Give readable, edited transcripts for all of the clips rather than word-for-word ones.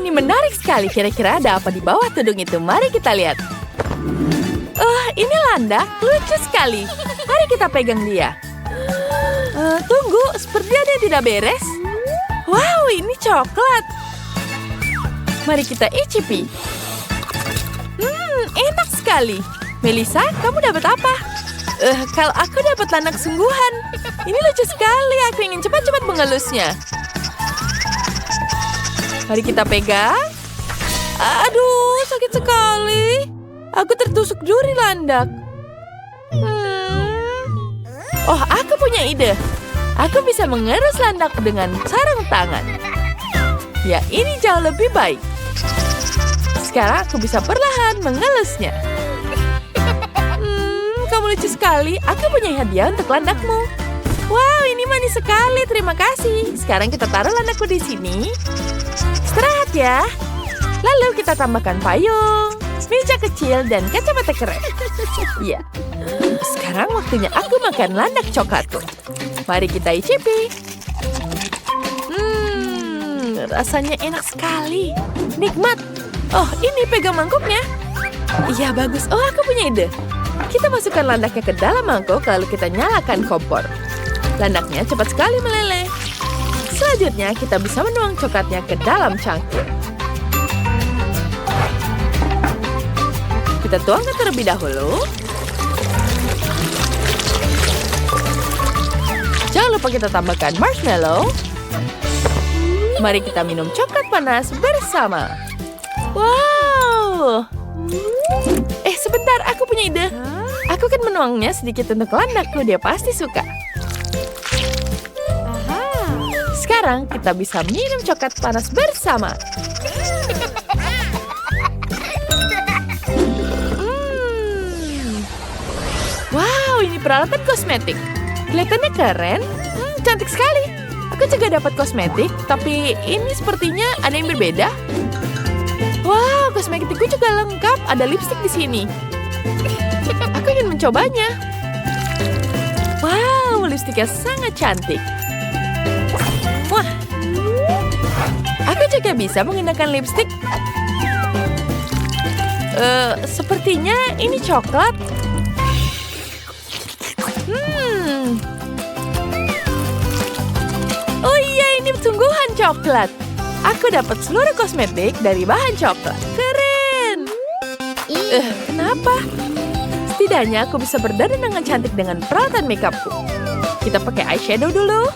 ini menarik sekali. Kira-kira ada apa di bawah tudung itu? Mari kita lihat. Ini landak. Lucu sekali. Mari kita pegang dia. Tunggu, sepertinya dia tidak beres. Wow, ini coklat. Mari kita icipi. Enak sekali. Melissa, kamu dapat apa? Kalau aku dapat landak sungguhan. Ini lucu sekali. Aku ingin cepat-cepat mengelusnya. Mari kita pegang. Aduh, sakit sekali. Aku tertusuk duri landak. Oh, aku punya ide. Aku bisa mengerus landak dengan sarung tangan. Ya, ini jauh lebih baik. Sekarang aku bisa perlahan mengelusnya. Kamu lucu sekali. Aku punya hadiah untuk landakmu. Wow, ini manis sekali. Terima kasih. Sekarang kita taruh landakku di sini. Istirahat ya. Lalu kita tambahkan payung, meja kecil, dan kacamata keren. Ya. Sekarang waktunya aku makan landak coklatku. Mari kita icipi. Rasanya enak sekali. Nikmat. Oh, ini pegang mangkuknya. Iya, bagus. Oh, aku punya ide. Kita masukkan landaknya ke dalam mangkuk, lalu kita nyalakan kompor. Landaknya cepat sekali meleleh. Selanjutnya, kita bisa menuang coklatnya ke dalam cangkir. Kita tuangkan terlebih dahulu. Jangan lupa kita tambahkan marshmallow. Mari kita minum coklat panas bersama. Wow. Sebentar, aku punya ide. Aku akan menuangnya sedikit untuk landakku. Dia pasti suka. Sekarang kita bisa minum coklat panas bersama. Wow, ini peralatan kosmetik. Kelihatannya keren. Cantik sekali. Aku juga dapat kosmetik, tapi ini sepertinya ada yang berbeda. Wow, kosmetikku juga lengkap. Ada lipstik di sini. Aku ingin mencobanya. Wow, lipstiknya sangat cantik. Wah, aku juga bisa menggunakan lipstik. Sepertinya ini coklat. Oh iya, ini sungguhan coklat. Aku dapat seluruh kosmetik dari bahan coklat. Keren. Kenapa? Setidaknya aku bisa berdandan dengan cantik dengan peralatan makeupku. Kita pakai eyeshadow dulu.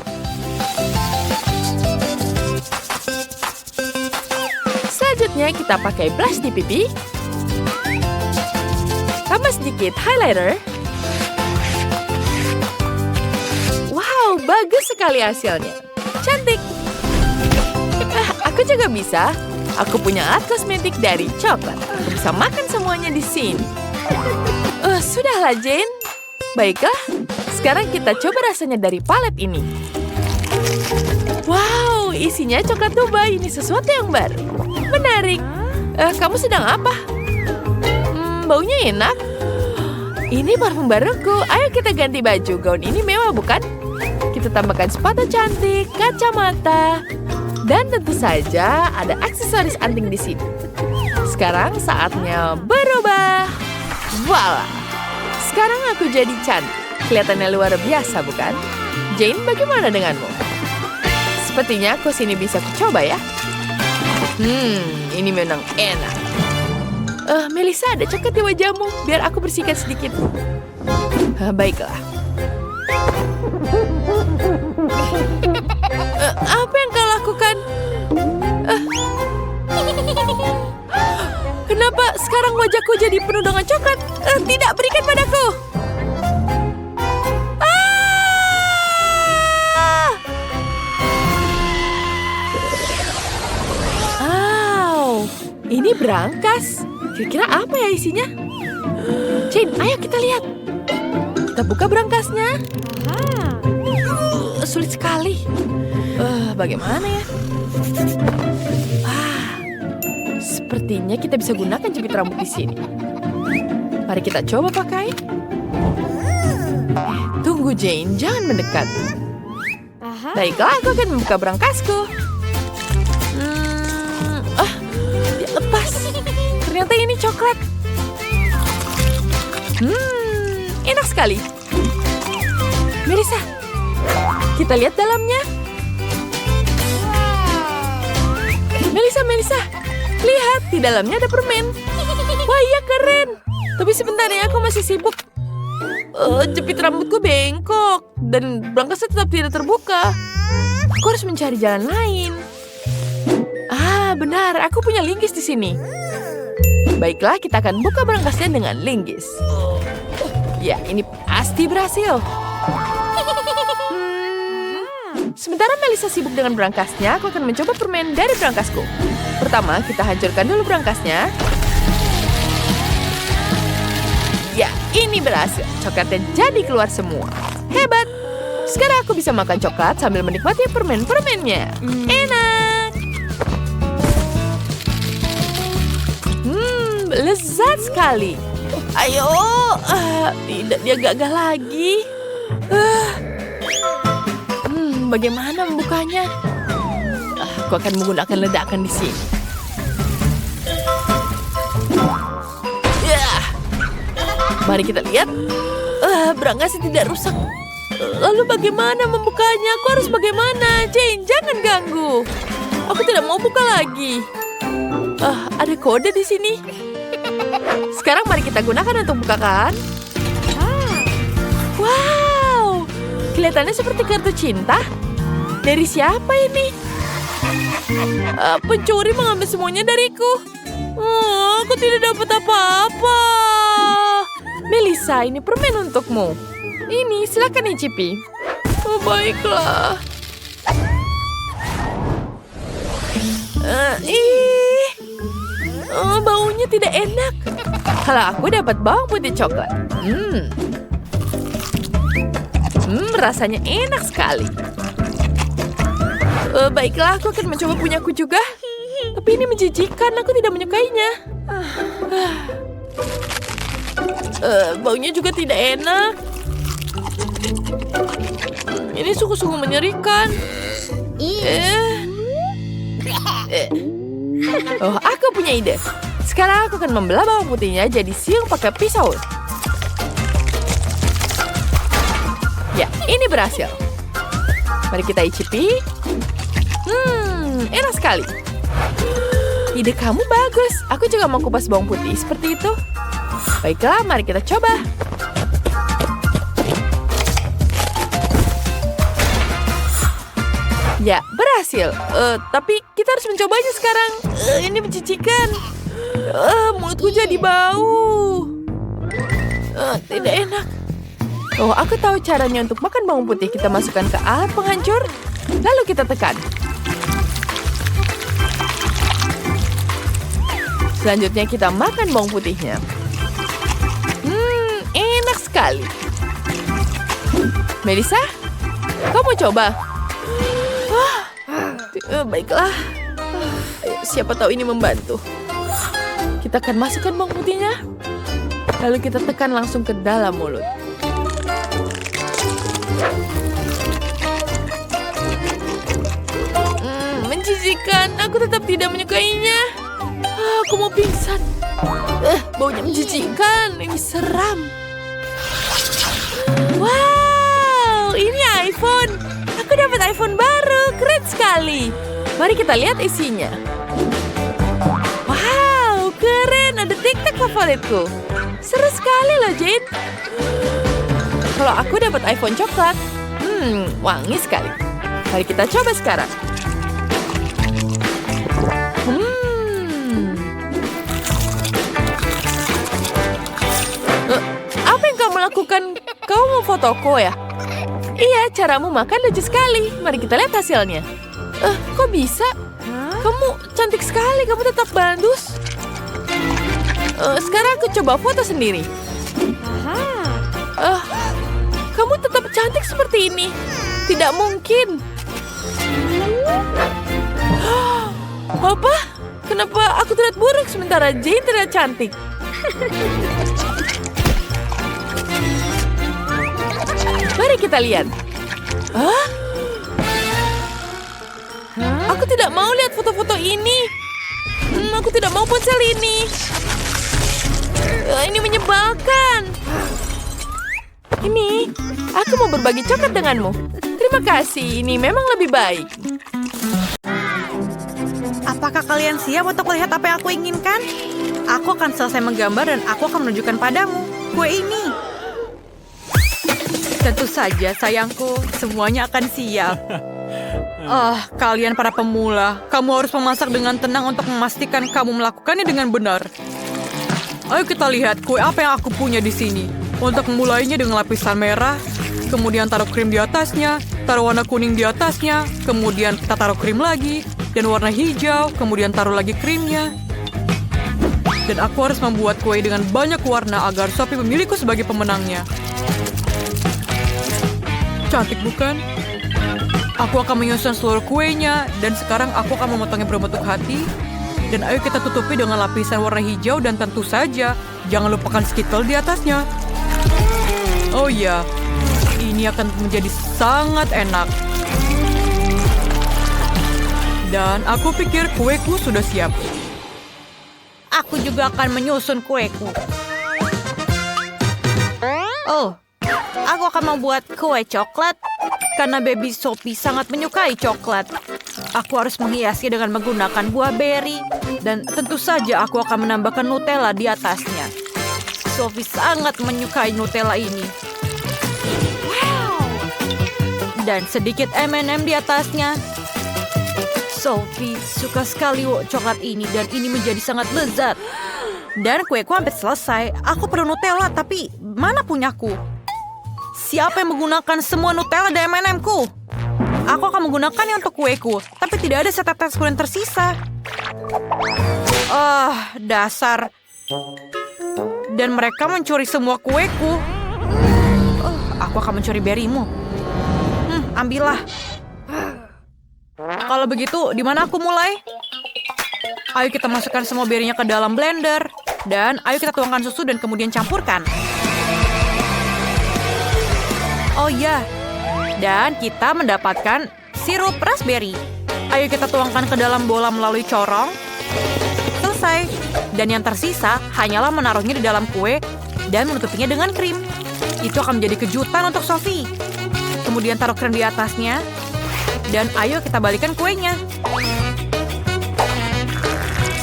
Selanjutnya kita pakai blush di pipi. Tambah sedikit highlighter. Wow, bagus sekali hasilnya. Cantik. Aku juga bisa. Aku punya alat kosmetik dari coklat. Aku bisa makan semuanya di sini. Sudahlah, Jane. Baiklah, sekarang kita coba rasanya dari palet ini. Wow, isinya coklat Dubai. Ini sesuatu yang baru. Menarik. Kamu sedang apa? Baunya enak. Ini parfum baruku. Ayo kita ganti baju. Gaun ini mewah, bukan? Kita tambahkan sepatu cantik, kacamata, dan tentu saja ada aksesoris anting di sini. Sekarang saatnya berubah. Voila! Sekarang aku jadi cantik. Kelihatannya luar biasa, bukan? Jane, bagaimana denganmu? Sepertinya kos ini bisa kucoba ya. Ini memang enak. Melissa, ada coklat di wajahmu. Biar aku bersihkan sedikit. Baiklah. Apa yang kau lakukan? Kenapa sekarang wajahku jadi penuh dengan coklat? Tidak, berikan padaku. Ini berangkas. Kira-kira apa ya isinya? Jane, ayo kita lihat. Kita buka berangkasnya. Sulit sekali. Bagaimana ya? Sepertinya kita bisa gunakan jepit rambut di sini. Mari kita coba pakai. Tunggu, Jane, jangan mendekat. Baiklah, aku akan membuka berangkasku. sekali. Melissa, kita lihat dalamnya. Melissa, lihat, di dalamnya ada permen. Wah, iya keren. Tapi sebentar ya, aku masih sibuk. Jepit rambutku bengkok dan berangkasnya tetap tidak terbuka. Aku harus mencari jalan lain. Ah, benar, aku punya linggis di sini. Baiklah, kita akan buka berangkasnya dengan linggis. Ya, ini pasti berhasil. Sementara Melissa sibuk dengan berangkasnya, aku akan mencoba permen dari berangkasku. Pertama, kita hancurkan dulu berangkasnya. Ya, ini berhasil. Coklatnya jadi keluar semua. Hebat! Sekarang aku bisa makan coklat sambil menikmati permen-permennya. Enak! Lezat sekali. Ayo! Tidak, dia gagal lagi. Bagaimana membukanya? Aku akan menggunakan ledakan di sini. Mari kita lihat. Berangkasnya tidak rusak. Lalu bagaimana membukanya? Aku harus bagaimana? Jane, jangan ganggu. Aku tidak mau buka lagi. Ada kode di sini. Sekarang mari kita gunakan untuk bukakan. Wow, kelihatannya seperti kartu cinta. Dari siapa ini? Pencuri mengambil semuanya dariku. Aku tidak dapat apa-apa. Melissa, ini permen untukmu. Ini, silakan icipi. Baiklah. Baunya tidak enak. Kalau aku dapat bawang putih coklat. Rasanya enak sekali. Baiklah, aku akan mencoba punyaku juga. Tapi ini menjijikan, aku tidak menyukainya. Baunya juga tidak enak. Ini sungguh-sungguh menyerikan. Aku punya ide. Sekarang aku akan membelah bawang putihnya jadi siung pakai pisau. Ya, ini berhasil. Mari kita icipi. Enak sekali. Ide kamu bagus. Aku juga mau kupas bawang putih seperti itu. Baiklah, mari kita coba. Ya, berhasil. Tapi kita harus mencobanya sekarang. Ini menjijikan. Mulutku jadi bau. Tidak enak. Aku tahu caranya untuk makan bawang putih. Kita masukkan ke alat penghancur, lalu kita tekan. Selanjutnya kita makan bawang putihnya. Enak sekali. Melissa, kamu coba. Baiklah. Siapa tahu ini membantu. Kita akan masukkan bawang putihnya, lalu kita tekan langsung ke dalam mulut. Menjijikan. Aku tetap tidak menyukainya. Aku mau pingsan. Baunya menjijikan. Ini seram. Wow, ini iPhone. Aku dapat iPhone baru. Keren sekali. Mari kita lihat isinya. Wow, keren. Ada TikTok favoritku. Seru sekali loh, Jane. Kalau aku dapat iPhone coklat. Wangi sekali. Mari kita coba sekarang. Apa yang kamu lakukan? Kamu mau fotoku ya? Iya, caramu makan lucu sekali. Mari kita lihat hasilnya. Kok bisa? Kamu cantik sekali, kamu tetap bandus. Sekarang aku coba foto sendiri. Kamu tetap cantik seperti ini. Tidak mungkin. Apa? Kenapa aku terlihat buruk sementara Jane terlihat cantik? Mari kita lihat. Aku tidak mau lihat foto-foto ini. Aku tidak mau ponsel ini. Ini menyebalkan. Ini, aku mau berbagi coklat denganmu. Terima kasih, ini memang lebih baik. Apakah kalian siap untuk melihat apa yang aku inginkan? Aku akan selesai menggambar dan aku akan menunjukkan padamu kue ini. Tentu saja, sayangku, semuanya akan siap. Kalian para pemula, kamu harus memasak dengan tenang untuk memastikan kamu melakukannya dengan benar. Ayo kita lihat kue apa yang aku punya di sini. Untuk memulainya dengan lapisan merah, kemudian taruh krim di atasnya, taruh warna kuning di atasnya, kemudian kita taruh krim lagi, dan warna hijau, kemudian taruh lagi krimnya. Dan aku harus membuat kue dengan banyak warna agar Sophie memilihku sebagai pemenangnya. Cantik bukan? Aku akan menyusun seluruh kuenya, dan sekarang aku akan memotongnya berbentuk hati. Dan ayo kita tutupi dengan lapisan warna hijau dan tentu saja, jangan lupakan skittle di atasnya. Oh ya, ini akan menjadi sangat enak. Dan aku pikir kueku sudah siap. Aku juga akan menyusun kueku. Aku akan membuat kue coklat karena baby Sophie sangat menyukai coklat. Aku harus menghiasnya dengan menggunakan buah beri dan tentu saja aku akan menambahkan Nutella di atasnya. Sophie sangat menyukai Nutella ini. Dan sedikit M&M di atasnya. Sophie suka sekali coklat ini dan ini menjadi sangat lezat. Dan kueku hampir selesai. Aku perlu Nutella, tapi mana punyaku? Siapa yang menggunakan semua Nutella dan M&M-ku? Aku akan menggunakannya untuk kueku, tapi tidak ada setetes kue yang tersisa. Dasar. Dan mereka mencuri semua kueku. Aku akan mencuri berimu. Ambillah. Kalau begitu, di mana aku mulai? Ayo kita masukkan semua berinya ke dalam blender. Dan ayo kita tuangkan susu dan kemudian campurkan. Oh ya, dan kita mendapatkan sirup raspberry. Ayo kita tuangkan ke dalam bola melalui corong. Selesai. Dan yang tersisa hanyalah menaruhnya di dalam kue dan menutupinya dengan krim. Itu akan menjadi kejutan untuk Sophie. Kemudian taruh krim di atasnya. Dan ayo kita balikan kuenya.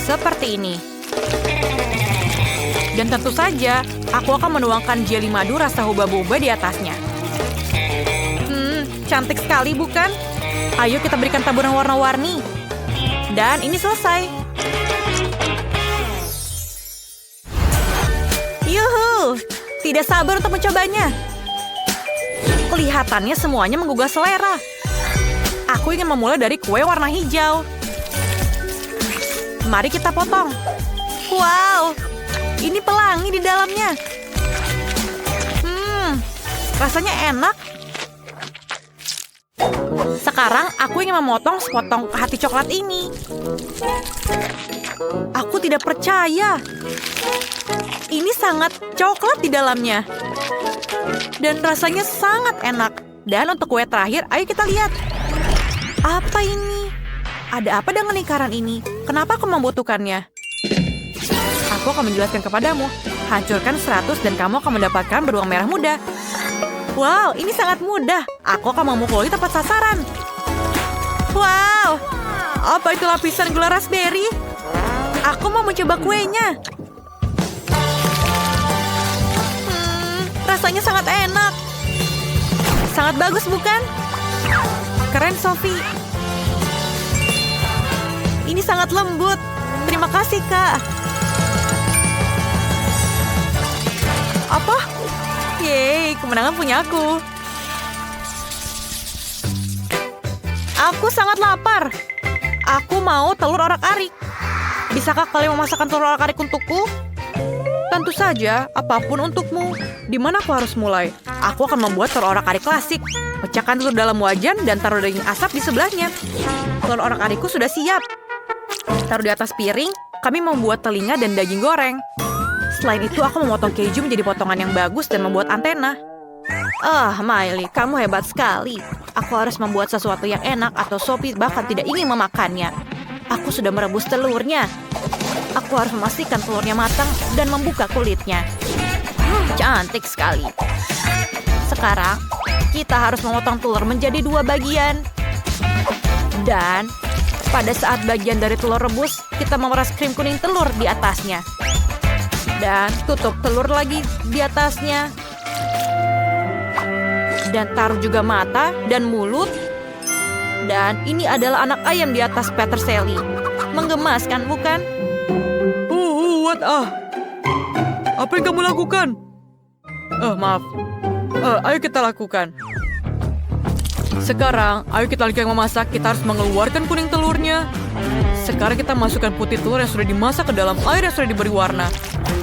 Seperti ini. Dan tentu saja, aku akan menuangkan jelly madu rasa huba-buba di atasnya. Cantik sekali, bukan? Ayo kita berikan taburan warna-warni. Dan ini selesai. Yuhu! Tidak sabar untuk mencobanya. Kelihatannya semuanya menggugah selera. Aku ingin memulai dari kue warna hijau. Mari kita potong. Wow! Ini pelangi di dalamnya. Rasanya enak. Sekarang aku ingin memotong sepotong hati coklat ini. Aku tidak percaya. Ini sangat coklat di dalamnya. Dan rasanya sangat enak. Dan untuk kue terakhir, ayo kita lihat. Apa ini? Ada apa dengan lingkaran ini? Kenapa aku membutuhkannya? Aku akan menjelaskan kepadamu. Hancurkan 100 dan kamu akan mendapatkan beruang merah muda. Wow, ini sangat mudah. Aku akan memukuli tepat sasaran. Wow, apa itu lapisan gula raspberry? Aku mau mencoba kuenya. Rasanya sangat enak. Sangat bagus, bukan? Keren, Sophie. Ini sangat lembut. Terima kasih, Kak. Apa? Yeay, kemenangan punya aku. Aku sangat lapar. Aku mau telur orak-arik. Bisakah kalian memasakkan telur orak-arik untukku? Tentu saja, apapun untukmu. Di mana aku harus mulai? Aku akan membuat telur orak-arik klasik. Pecahkan telur dalam wajan dan taruh daging asap di sebelahnya. Telur orak-arikku sudah siap. Taruh di atas piring, kami membuat telinga dan daging goreng. Selain itu, aku memotong keju menjadi potongan yang bagus dan membuat antena. Miley, kamu hebat sekali. Aku harus membuat sesuatu yang enak atau Sophie bahkan tidak ingin memakannya. Aku sudah merebus telurnya. Aku harus memastikan telurnya matang dan membuka kulitnya. Cantik sekali. Sekarang, kita harus memotong telur menjadi 2 bagian. Dan pada saat bagian dari telur rebus, kita memeras krim kuning telur di atasnya. Dan tutup telur lagi di atasnya. Dan taruh juga mata dan mulut. Dan ini adalah anak ayam di atas peterseli. Menggemaskan, bukan? What? Apa yang kamu lakukan? Maaf. Ayo kita lakukan. Sekarang, ayo kita lanjutkan memasak. Kita harus mengeluarkan kuning telurnya. Sekarang kita masukkan putih telur yang sudah dimasak ke dalam air yang sudah diberi warna.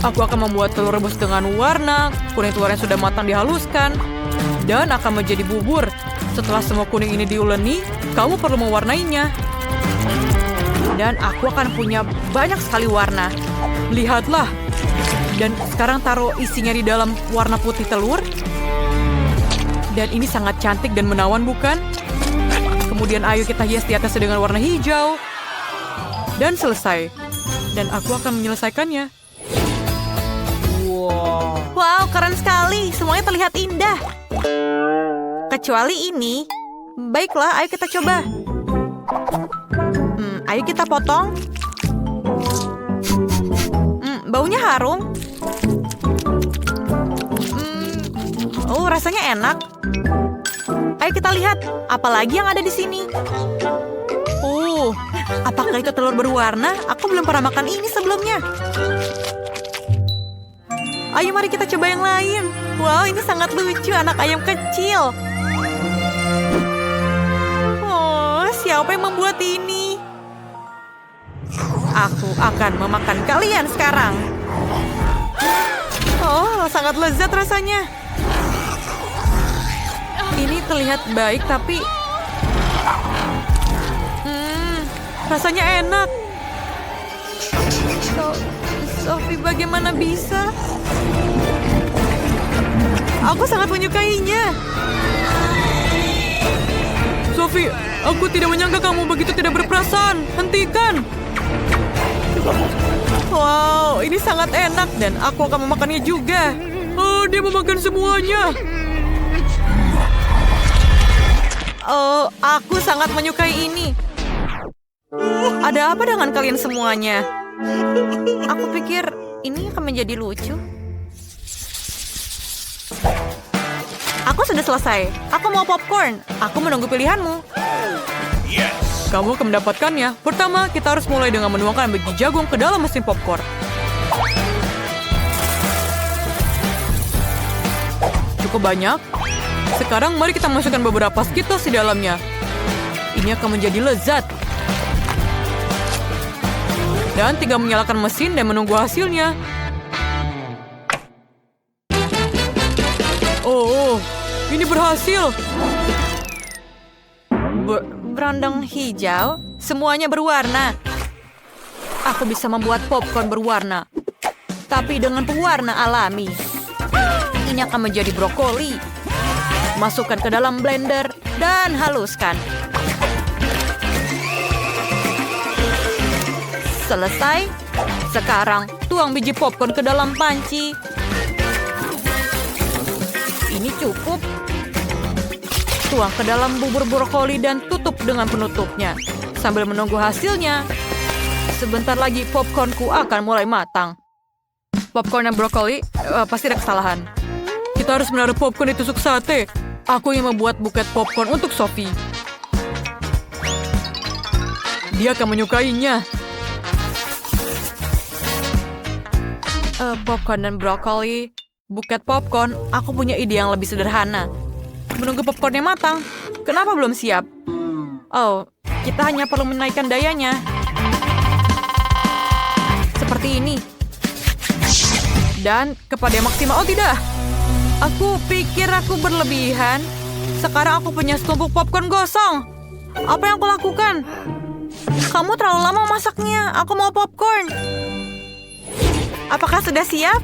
Aku akan membuat telur rebus dengan warna. Kuning telur yang sudah matang dihaluskan. Dan akan menjadi bubur. Setelah semua kuning ini diuleni, kamu perlu mewarnainya. Dan aku akan punya banyak sekali warna. Lihatlah. Dan sekarang taruh isinya di dalam warna putih telur. Dan ini sangat cantik dan menawan, bukan? Kemudian ayo kita hias di atasnya dengan warna hijau. Dan selesai. Dan aku akan menyelesaikannya. Wow, keren sekali. Semuanya terlihat indah. Kecuali ini. Baiklah, ayo kita coba. Ayo kita potong. Baunya harum. Rasanya enak. Ayo kita lihat, apa lagi yang ada di sini. Apakah itu telur berwarna? Aku belum pernah makan ini sebelumnya. Ayo mari kita coba yang lain. Wow, ini sangat lucu, anak ayam kecil. Siapa yang membuat ini? Aku akan memakan kalian sekarang. Sangat lezat rasanya. Ini terlihat baik, tapi rasanya enak. Sophie, bagaimana bisa? Aku sangat menyukainya. Sophie, aku tidak menyangka kamu begitu tidak berperasaan. Hentikan. Wow, ini sangat enak dan aku akan memakannya juga. Dia memakan semuanya. Aku sangat menyukai ini. Ada apa dengan kalian semuanya? Aku pikir ini akan menjadi lucu. Aku sudah selesai. Aku mau popcorn. Aku menunggu pilihanmu. Kamu akan mendapatkannya. Pertama, kita harus mulai dengan menuangkan biji jagung ke dalam mesin popcorn. Cukup banyak. Sekarang mari kita masukkan beberapa Skittles di dalamnya. Ini akan menjadi lezat. Dan tinggal menyalakan mesin dan menunggu hasilnya. Ini berhasil. Berondong hijau, semuanya berwarna. Aku bisa membuat popcorn berwarna, tapi dengan pewarna alami. Ini akan menjadi brokoli. Masukkan ke dalam blender dan haluskan. Selesai. Sekarang tuang biji popcorn ke dalam panci. Ini cukup. Tuang ke dalam bubur brokoli dan tutup dengan penutupnya. Sambil menunggu hasilnya. Sebentar lagi popcornku akan mulai matang. Popcorn dan brokoli pasti ada kesalahan. Kita harus menaruh popcorn di tusuk sate. Aku yang membuat buket popcorn untuk Sophie. Dia akan menyukainya. Popcorn dan brokoli. Buket popcorn, aku punya ide yang lebih sederhana. Menunggu popcornnya matang. Kenapa belum siap? Kita hanya perlu menaikkan dayanya. Seperti ini. Dan kepada yang maksimal. Tidak. Aku pikir aku berlebihan. Sekarang aku punya setumpuk popcorn gosong. Apa yang aku lakukan? Kamu terlalu lama masaknya. Aku mau popcorn. Apakah sudah siap?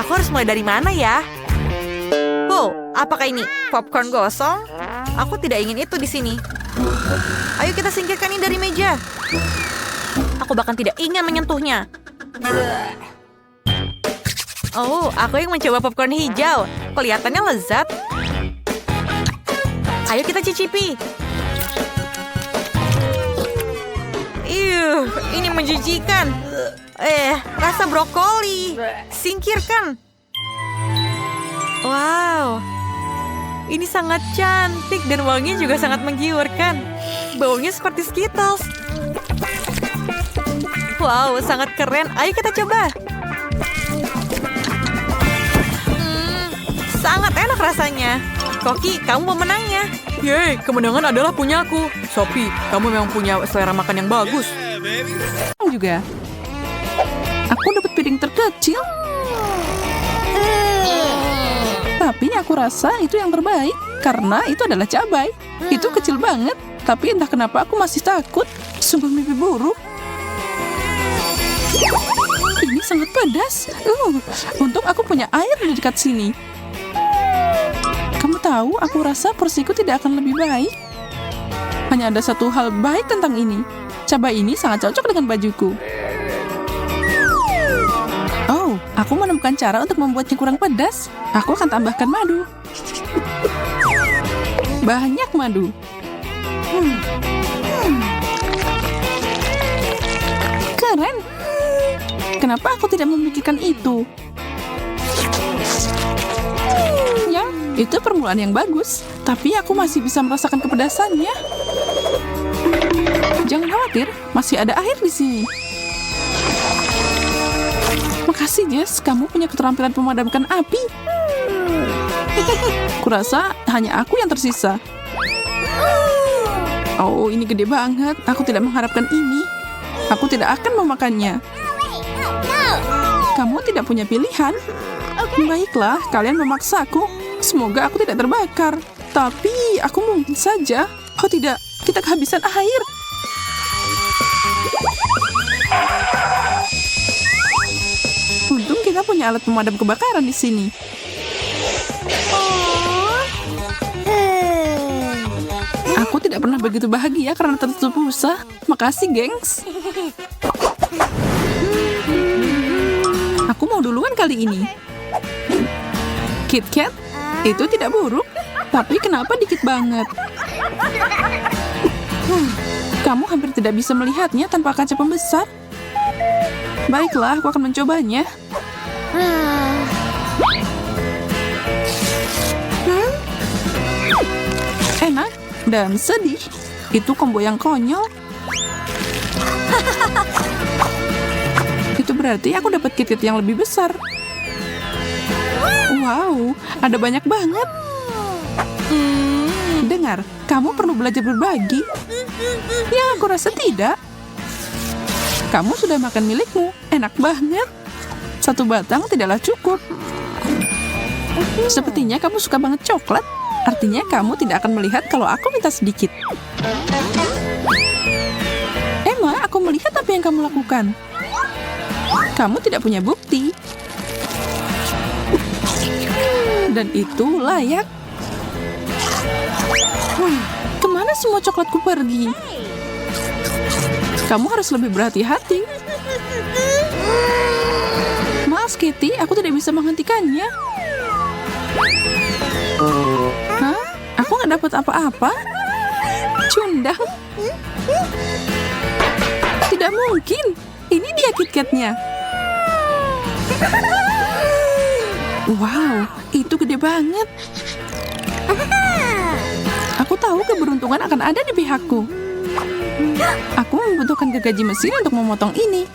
Aku harus mulai dari mana ya? Apakah ini popcorn gosong? Aku tidak ingin itu di sini. Ayo kita singkirkan ini dari meja. Aku bahkan tidak ingin menyentuhnya. Oh, aku yang mencoba popcorn hijau. Kelihatannya lezat. Ayo kita cicipi. Ini menjijikan. Rasa brokoli. Singkirkan. Wow. Ini sangat cantik dan wanginya juga sangat menggiurkan. Baunya seperti Skittles. Wow, sangat keren. Ayo kita coba. Sangat enak rasanya. Koki, kamu pemenangnya. Yeay, kemenangan adalah punyaku. Sophie, kamu memang punya selera makan yang bagus. Juga. Aku dapat piring terkecil. Tapi aku rasa itu yang terbaik. Karena itu adalah cabai. Itu kecil banget. Tapi entah kenapa aku masih takut. Sungguh mimpi buruk. Ini sangat pedas. Untung aku punya air di dekat sini. Kamu tahu, aku rasa porsiku tidak akan lebih baik. Hanya ada satu hal baik tentang ini. Cabai ini sangat cocok dengan bajuku. Oh, aku menemukan cara untuk membuatnya kurang pedas. Aku akan tambahkan madu. Banyak madu. Keren. Kenapa aku tidak memikirkan itu? Ya, itu permulaan yang bagus. Tapi aku masih bisa merasakan kepedasannya. Jangan khawatir, masih ada air di sini. Makasih, Jess. Kamu punya keterampilan memadamkan api. Kurasa hanya aku yang tersisa. Oh, ini gede banget. Aku tidak mengharapkan ini. Aku tidak akan memakannya. Kamu tidak punya pilihan. Baiklah, kalian memaksaku. Semoga aku tidak terbakar. Tapi aku mungkin saja. Oh tidak, kita kehabisan air. Untung kita punya alat pemadam kebakaran di sini. Aku tidak pernah begitu bahagia karena tertutup pulsa. Makasih, gengs. Aku mau duluan kali ini. Kit Kat, itu tidak buruk. Tapi kenapa dikit banget? Kamu hampir tidak bisa melihatnya tanpa kaca pembesar. Baiklah, aku akan mencobanya. Enak dan sedih. Itu combo yang konyol. Itu berarti aku dapat KitKat yang lebih besar. Wow, ada banyak banget. Dengar, kamu perlu belajar berbagi. Ya, aku rasa tidak. Kamu sudah makan milikmu, enak banget. Satu batang tidaklah cukup. Sepertinya kamu suka banget coklat. Artinya kamu tidak akan melihat kalau aku minta sedikit. Emma, aku melihat apa yang kamu lakukan. Kamu tidak punya bukti. Dan itu layak. Kemana semua coklatku pergi? Kamu harus lebih berhati-hati. Maaf, Kitty, aku tidak bisa menghentikannya. Hah? Aku nggak dapat apa-apa? Cundang? Tidak mungkin. Ini dia KitKatnya. Wow, itu gede banget. Aku tahu keberuntungan akan ada di pihakku. Aku membutuhkan gergaji mesin untuk memotong ini.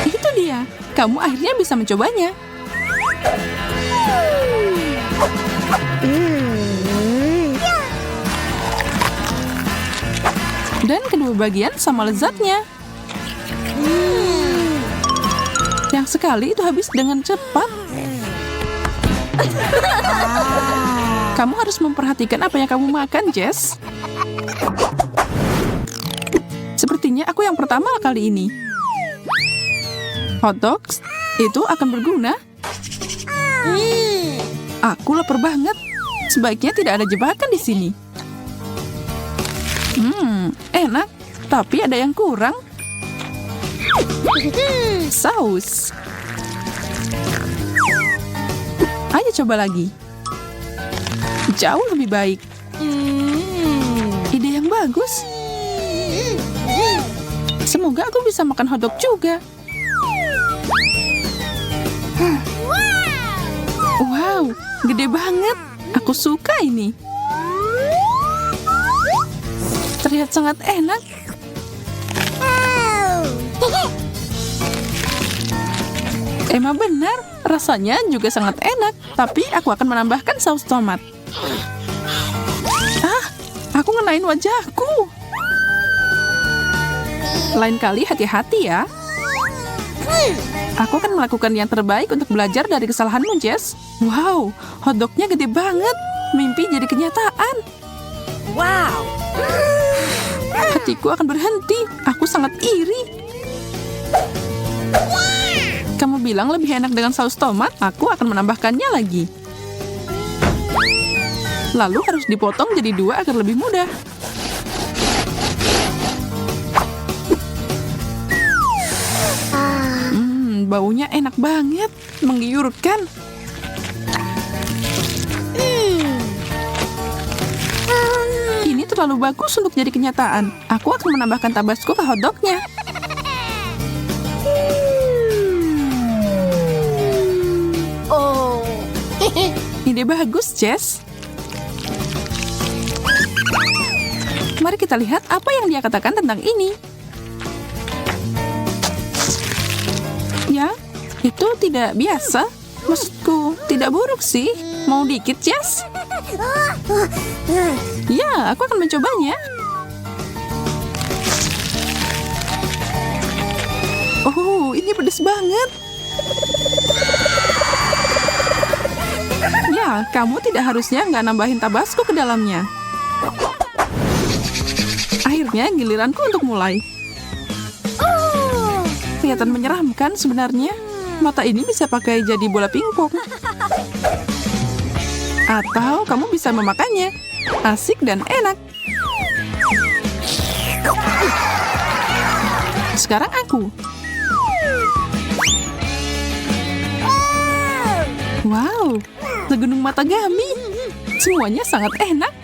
Itu dia. Kamu akhirnya bisa mencobanya. Dan kedua bagian sama lezatnya. Yang sekali itu habis dengan cepat. Kamu harus memperhatikan apa yang kamu makan, Jess. Sepertinya aku yang pertama kali ini. Hot dogs itu akan berguna. Aku lapar banget. Sebaiknya tidak ada jebakan di sini. Enak. Tapi ada yang kurang. Saus. Ayo coba lagi. Jauh lebih baik. Ide yang bagus. Semoga aku bisa makan hotdog juga. Wow, gede banget. Aku suka ini. Terlihat sangat enak. Emma benar, rasanya juga sangat enak. Tapi aku akan menambahkan saus tomat. Aku ngenain wajahku. Lain kali hati-hati ya. Aku akan melakukan yang terbaik untuk belajar dari kesalahanmu, Jess. Wow, hotdognya gede banget. Mimpi jadi kenyataan. Wow. Hatiku akan berhenti. Aku sangat iri. Kamu bilang lebih enak dengan saus tomat. Aku akan menambahkannya lagi. Lalu harus dipotong jadi 2 agar lebih mudah. Baunya enak banget, menggiurkan. Ini terlalu bagus untuk jadi kenyataan. Aku akan menambahkan tabasco ke hotdognya. Ide bagus, Jess. Mari kita lihat apa yang dia katakan tentang ini. Ya, itu tidak biasa. Maksudku, tidak buruk sih. Mau dikit, Jess? Ya, aku akan mencobanya. Oh, ini pedas banget. Ya, kamu tidak harusnya nggak nambahin tabasco ke dalamnya. Akhirnya giliranku untuk mulai. Kelihatan menyeramkan sebenarnya. Mata ini bisa pakai jadi bola pingpong. Atau kamu bisa memakannya. Asik dan enak. Sekarang aku. Wow, segunung matagami. Semuanya sangat enak.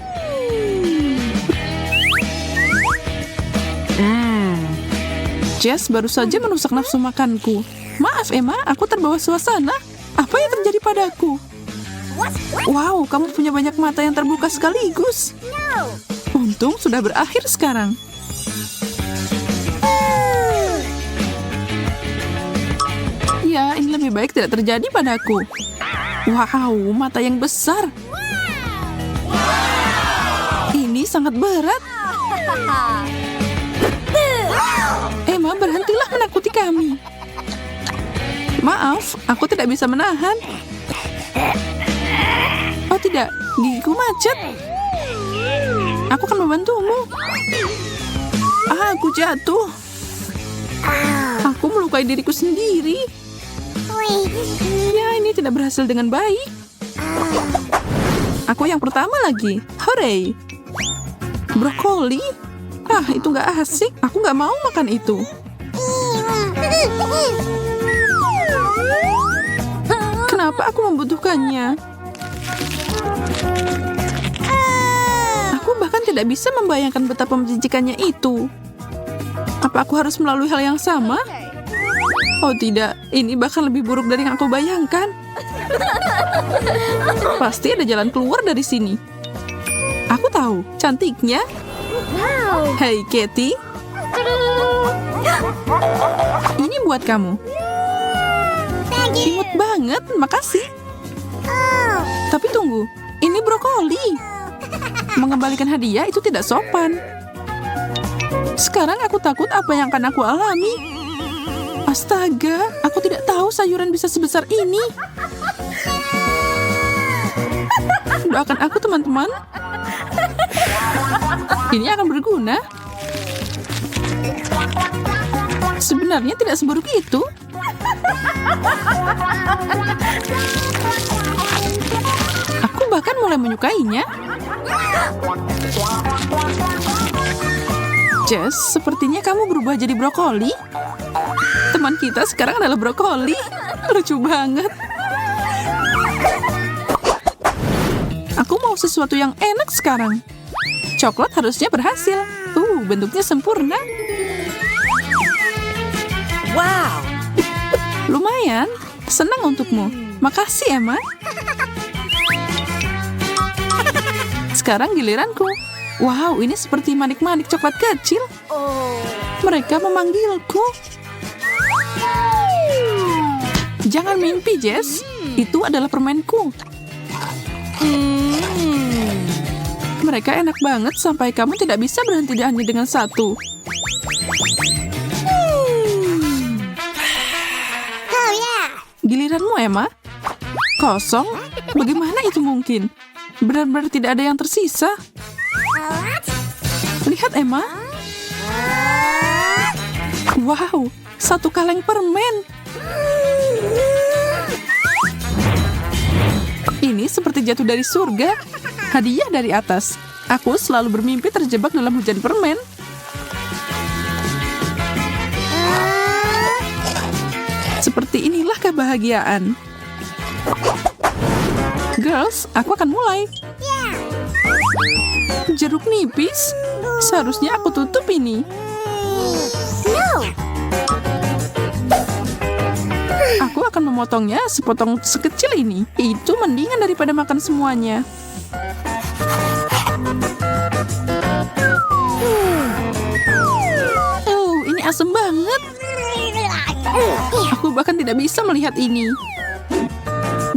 Jess baru saja merusak nafsu makanku. Maaf, Emma, aku terbawa suasana. Apa yang terjadi padaku? Wow, kamu punya banyak mata yang terbuka sekaligus. Untung sudah berakhir sekarang. Ya, ini lebih baik tidak terjadi padaku. Wow, mata yang besar. Ini sangat berat. Emma, berhentilah menakuti kami. Maaf, aku tidak bisa menahan. Oh tidak, gigiku macet. Aku akan membantumu. Aku jatuh. Aku melukai diriku sendiri. Ya, ini tidak berhasil dengan baik. Aku yang pertama lagi. Hooray. Brokoli? Itu nggak asik. Aku nggak mau makan itu. Kenapa aku membutuhkannya? Aku bahkan tidak bisa membayangkan betapa menjijikannya itu. Apa aku harus melalui hal yang sama? Oh tidak, ini bahkan lebih buruk dari yang aku bayangkan. Pasti ada jalan keluar dari sini. Aku tahu, cantiknya. Hey, Katie. Ini buat kamu. Imut banget, makasih. Tapi tunggu, ini brokoli. Mengembalikan hadiah itu tidak sopan. Sekarang aku takut apa yang akan aku alami. Astaga, aku tidak tahu sayuran bisa sebesar ini. Doakan aku, teman-teman. Ini akan berguna. Sebenarnya tidak seburuk itu. Aku bahkan mulai menyukainya. Jess, sepertinya kamu berubah jadi brokoli. Teman kita sekarang adalah brokoli. Lucu banget. Aku mau sesuatu yang enak sekarang. Coklat harusnya berhasil. Bentuknya sempurna. Wow. Lumayan. Senang untukmu. Makasih, Emma. Sekarang giliranku. Wow, ini seperti manik-manik coklat kecil. Mereka memanggilku. Jangan mimpi, Jess. Itu adalah permenku. Mereka enak banget sampai kamu tidak bisa berhenti hanya dengan satu. Giliranmu, Emma. Kosong? Bagaimana itu mungkin? Benar-benar tidak ada yang tersisa. Lihat, Emma. Wow, satu kaleng permen. Ini seperti jatuh dari surga. Hadiah dari atas. Aku selalu bermimpi terjebak dalam hujan permen. Seperti inilah kebahagiaan. Girls, aku akan mulai. Jeruk nipis? Seharusnya aku tutup ini. Aku akan memotongnya sepotong sekecil ini. Itu mendingan daripada makan semuanya. Ini asam banget. Aku bahkan tidak bisa melihat ini.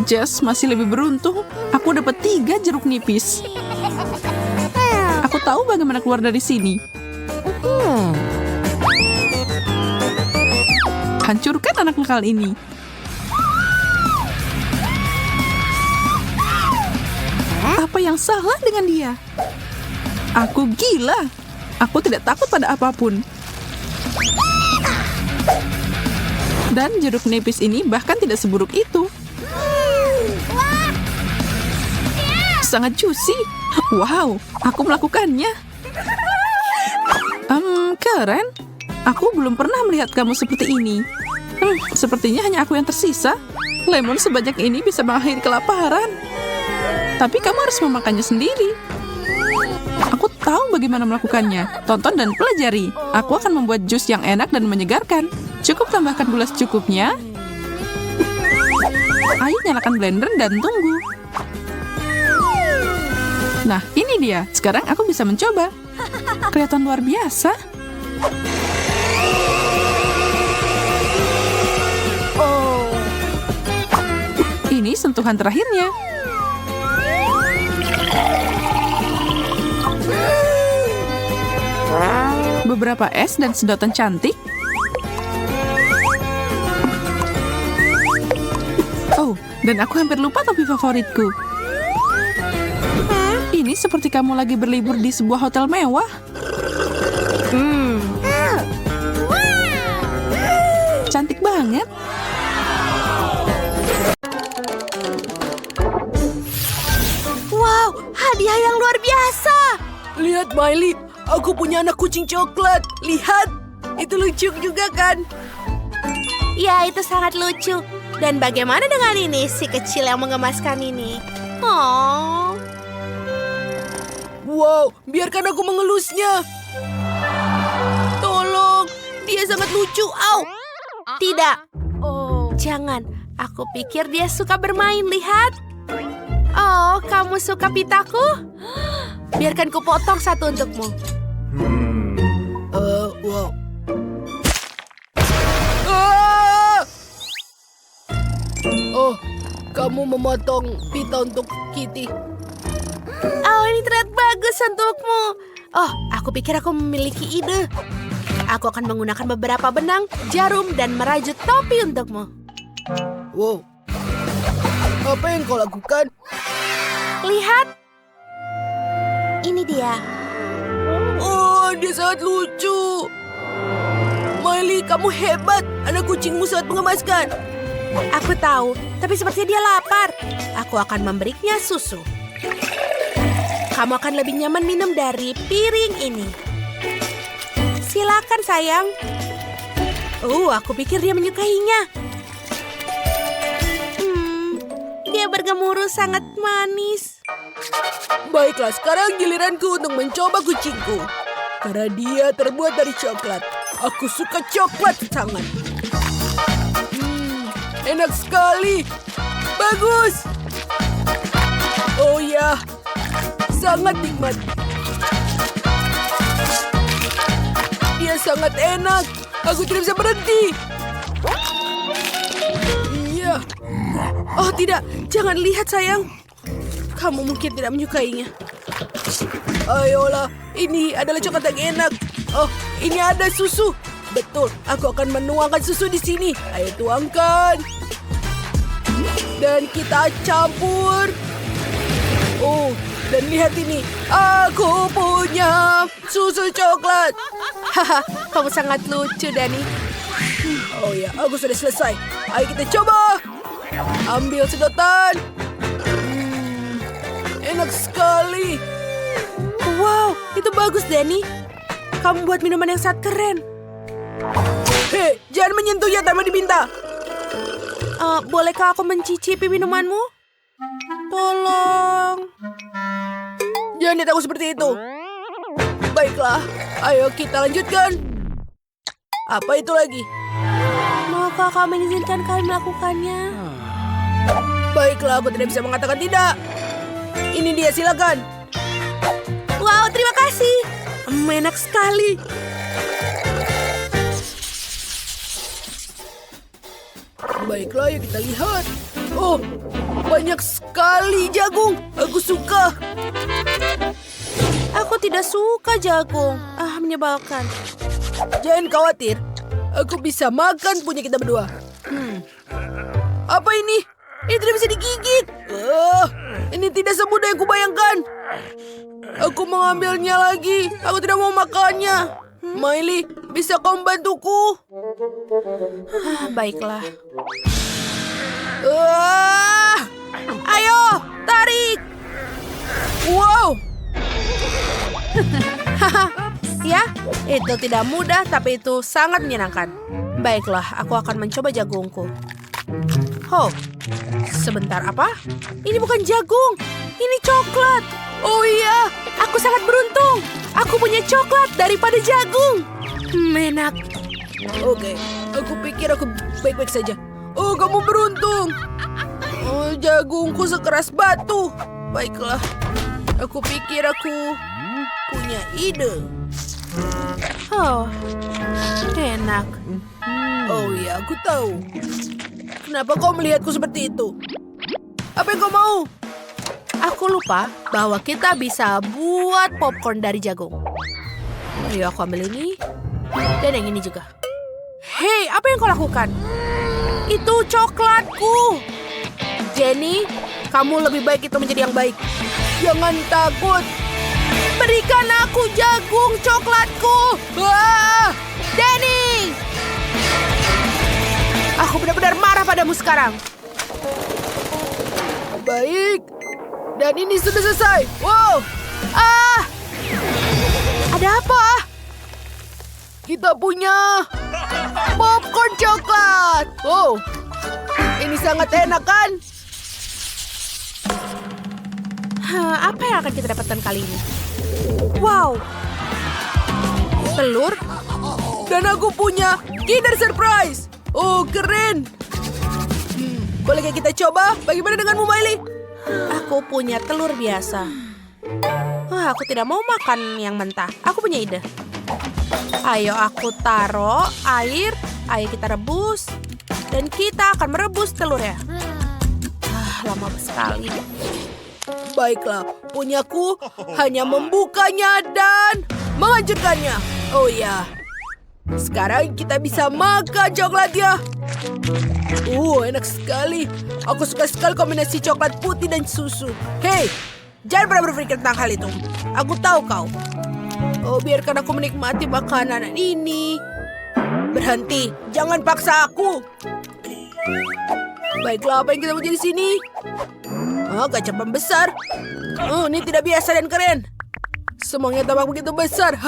Jess masih lebih beruntung. Aku dapat 3 jeruk nipis. Aku tahu bagaimana keluar dari sini. Hancurkan anak nakal ini. Apa yang salah dengan dia? Aku gila. Aku tidak takut pada apapun. Dan jeruk nipis ini bahkan tidak seburuk itu. Sangat juicy. Wow, aku melakukannya. Keren. Aku belum pernah melihat kamu seperti ini. Sepertinya hanya aku yang tersisa. Lemon sebanyak ini bisa mengakhiri kelaparan. Tapi kamu harus memakannya sendiri. Aku tahu bagaimana melakukannya. Tonton dan pelajari. Aku akan membuat jus yang enak dan menyegarkan. Cukup tambahkan gula secukupnya. Ayo nyalakan blender dan tunggu. Nah, ini dia. Sekarang aku bisa mencoba. Kelihatan luar biasa. Ini sentuhan terakhirnya. Beberapa es dan sedotan cantik. Dan aku hampir lupa topi favoritku. Ini seperti kamu lagi berlibur di sebuah hotel mewah. Cantik banget. Wow, hadiah yang luar biasa. Lihat, Miley. Aku punya anak kucing coklat. Lihat, itu lucu juga kan? Ya, itu sangat lucu. Dan bagaimana dengan ini, si kecil yang mengemaskan ini? Oh. Wow, biarkan aku mengelusnya. Tolong, dia sangat lucu. Au. Tidak. Jangan, aku pikir dia suka bermain, lihat. Oh, kamu suka pitaku? Biarkan ku potong satu untukmu. Wow. Oh, kamu memotong pita untuk Kitty. Oh, ini terlihat bagus untukmu. Oh, aku pikir aku memiliki ide. Aku akan menggunakan beberapa benang, jarum, dan merajut topi untukmu. Wow. Apa yang kau lakukan? Lihat. Ini dia. Oh, dia sangat lucu. Miley, kamu hebat. Anak kucingmu sangat mengemaskan. Aku tahu, tapi sepertinya dia lapar. Aku akan memberinya susu. Kamu akan lebih nyaman minum dari piring ini. Silakan, sayang. Oh, aku pikir dia menyukainya. Dia bergemuruh sangat manis. Baiklah, sekarang giliranku untuk mencoba kucingku. Karena dia terbuat dari coklat. Aku suka coklat sangat. Enak sekali. Bagus. Oh ya, sangat nikmat. Dia sangat enak. Aku tidak bisa berhenti. Iya. Oh tidak, jangan lihat sayang. Kamu mungkin tidak menyukainya. Ayolah, ini adalah coklat yang enak. Oh, ini ada susu. Betul, aku akan menuangkan susu di sini. Ayo tuangkan. Dan kita campur. Oh, dan lihat ini. Aku punya susu coklat. Haha, kamu sangat lucu, Dani. Oh ya, aku sudah selesai. Ayo kita coba. Ambil sedotan. Enak sekali. Wow, itu bagus, Dani. Kamu buat minuman yang sangat keren. Hei, jangan menyentuhnya tanpa diminta. Bolehkah aku mencicipi minumanmu? Tolong. Jangan lihat aku seperti itu. Baiklah, ayo kita lanjutkan. Apa itu lagi? Maukah kau mengizinkan kami melakukannya? Baiklah, aku tidak bisa mengatakan tidak. Ini dia, silakan. Wow, terima kasih. Enak sekali. Baiklah, yuk kita lihat. Oh, banyak sekali jagung. Aku suka. Aku tidak suka jagung. Menyebalkan. Jangan khawatir. Aku bisa makan punya kita berdua. Apa ini? Ini tidak bisa digigit. Ini tidak semudah yang kubayangkan. Aku mengambilnya lagi. Aku tidak mau makannya. Miley, bisa kau membantuku? Baiklah. Ayo, tarik. Wow. Ya, itu tidak mudah, tapi itu sangat menyenangkan. Baiklah, aku akan mencoba jagungku. Oh, sebentar, apa? Ini bukan jagung, ini coklat. Oh iya, aku sangat beruntung. Aku punya coklat daripada jagung. Enak. Oke, aku pikir aku baik-baik saja. Oh, kamu beruntung. Oh, jagungku sekeras batu. Baiklah, aku pikir aku punya ide. Oh, enak. Oh iya, aku tahu. Kenapa kau melihatku seperti itu? Apa yang kau mau? Aku lupa bahwa kita bisa buat popcorn dari jagung. Ayo aku ambil ini. Dan yang ini juga. Hei, apa yang kau lakukan? Itu coklatku. Jenny, kamu lebih baik itu menjadi yang baik. Jangan takut. Berikan aku jagung coklatku. Wah! Danny! Aku benar-benar marah padamu sekarang. Baik. Dan ini sudah selesai. Wow! Ada apa? Kita punya popcorn coklat. Oh, ini sangat enak kan? Apa yang akan kita dapatkan kali ini? Wow! Telur? Dan aku punya Kinder Surprise. Oh, keren. Bolehkah kita coba? Bagaimana denganmu, Miley? Aku punya telur biasa. Aku tidak mau makan yang mentah. Aku punya ide. Ayo aku taruh air. Ayo kita rebus. Dan kita akan merebus telurnya. Lama sekali. Baiklah, punyaku hanya membukanya dan menghancurkannya. Oh ya, sekarang kita bisa makan coklatnya. Enak sekali. Aku suka sekali kombinasi coklat putih dan susu. Hei, jangan pernah berpikir tentang hal itu. Aku tahu kau. Oh, biarkan aku menikmati makanan ini. Berhenti, jangan paksa aku. Baiklah, apa yang kita punya di sini? Kecap besar. Ini tidak biasa dan keren. Semuanya tampak begitu besar.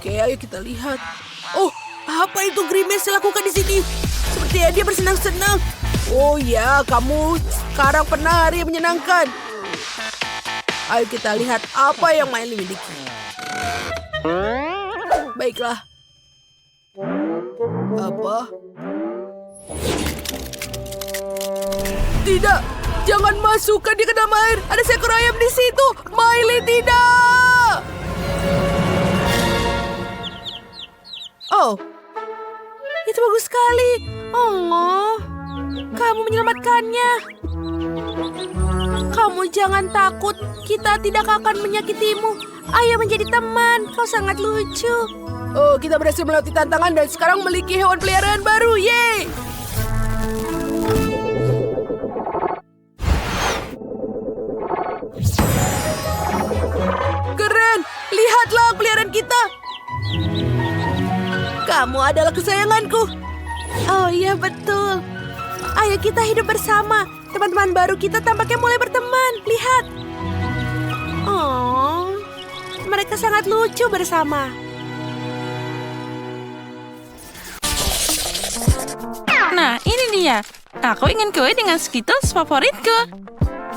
Oke, ayo kita lihat. Oh, apa itu Grimace lakukan di sini? Sepertinya dia bersenang-senang. Oh ya, kamu sekarang penari yang menyenangkan. Ayo kita lihat apa yang Miley miliki. Baiklah. Apa? Tidak, jangan masukkan dia ke dalam air. Ada seekor ayam di situ. Miley, tidak. Oh, itu bagus sekali. Oh, kamu menyelamatkannya. Kamu jangan takut. Kita tidak akan menyakitimu. Ayo menjadi teman. Kau sangat lucu. Oh, kita berhasil melewati tantangan dan sekarang memiliki hewan peliharaan baru. Yeay! Keren! Lihatlah peliharaan kita. Kamu adalah kesayanganku. Oh iya, betul. Ayo kita hidup bersama. Teman-teman baru kita tampaknya mulai berteman. Lihat. Oh, mereka sangat lucu bersama. Nah, ini dia. Aku ingin kue dengan Skittles favoritku.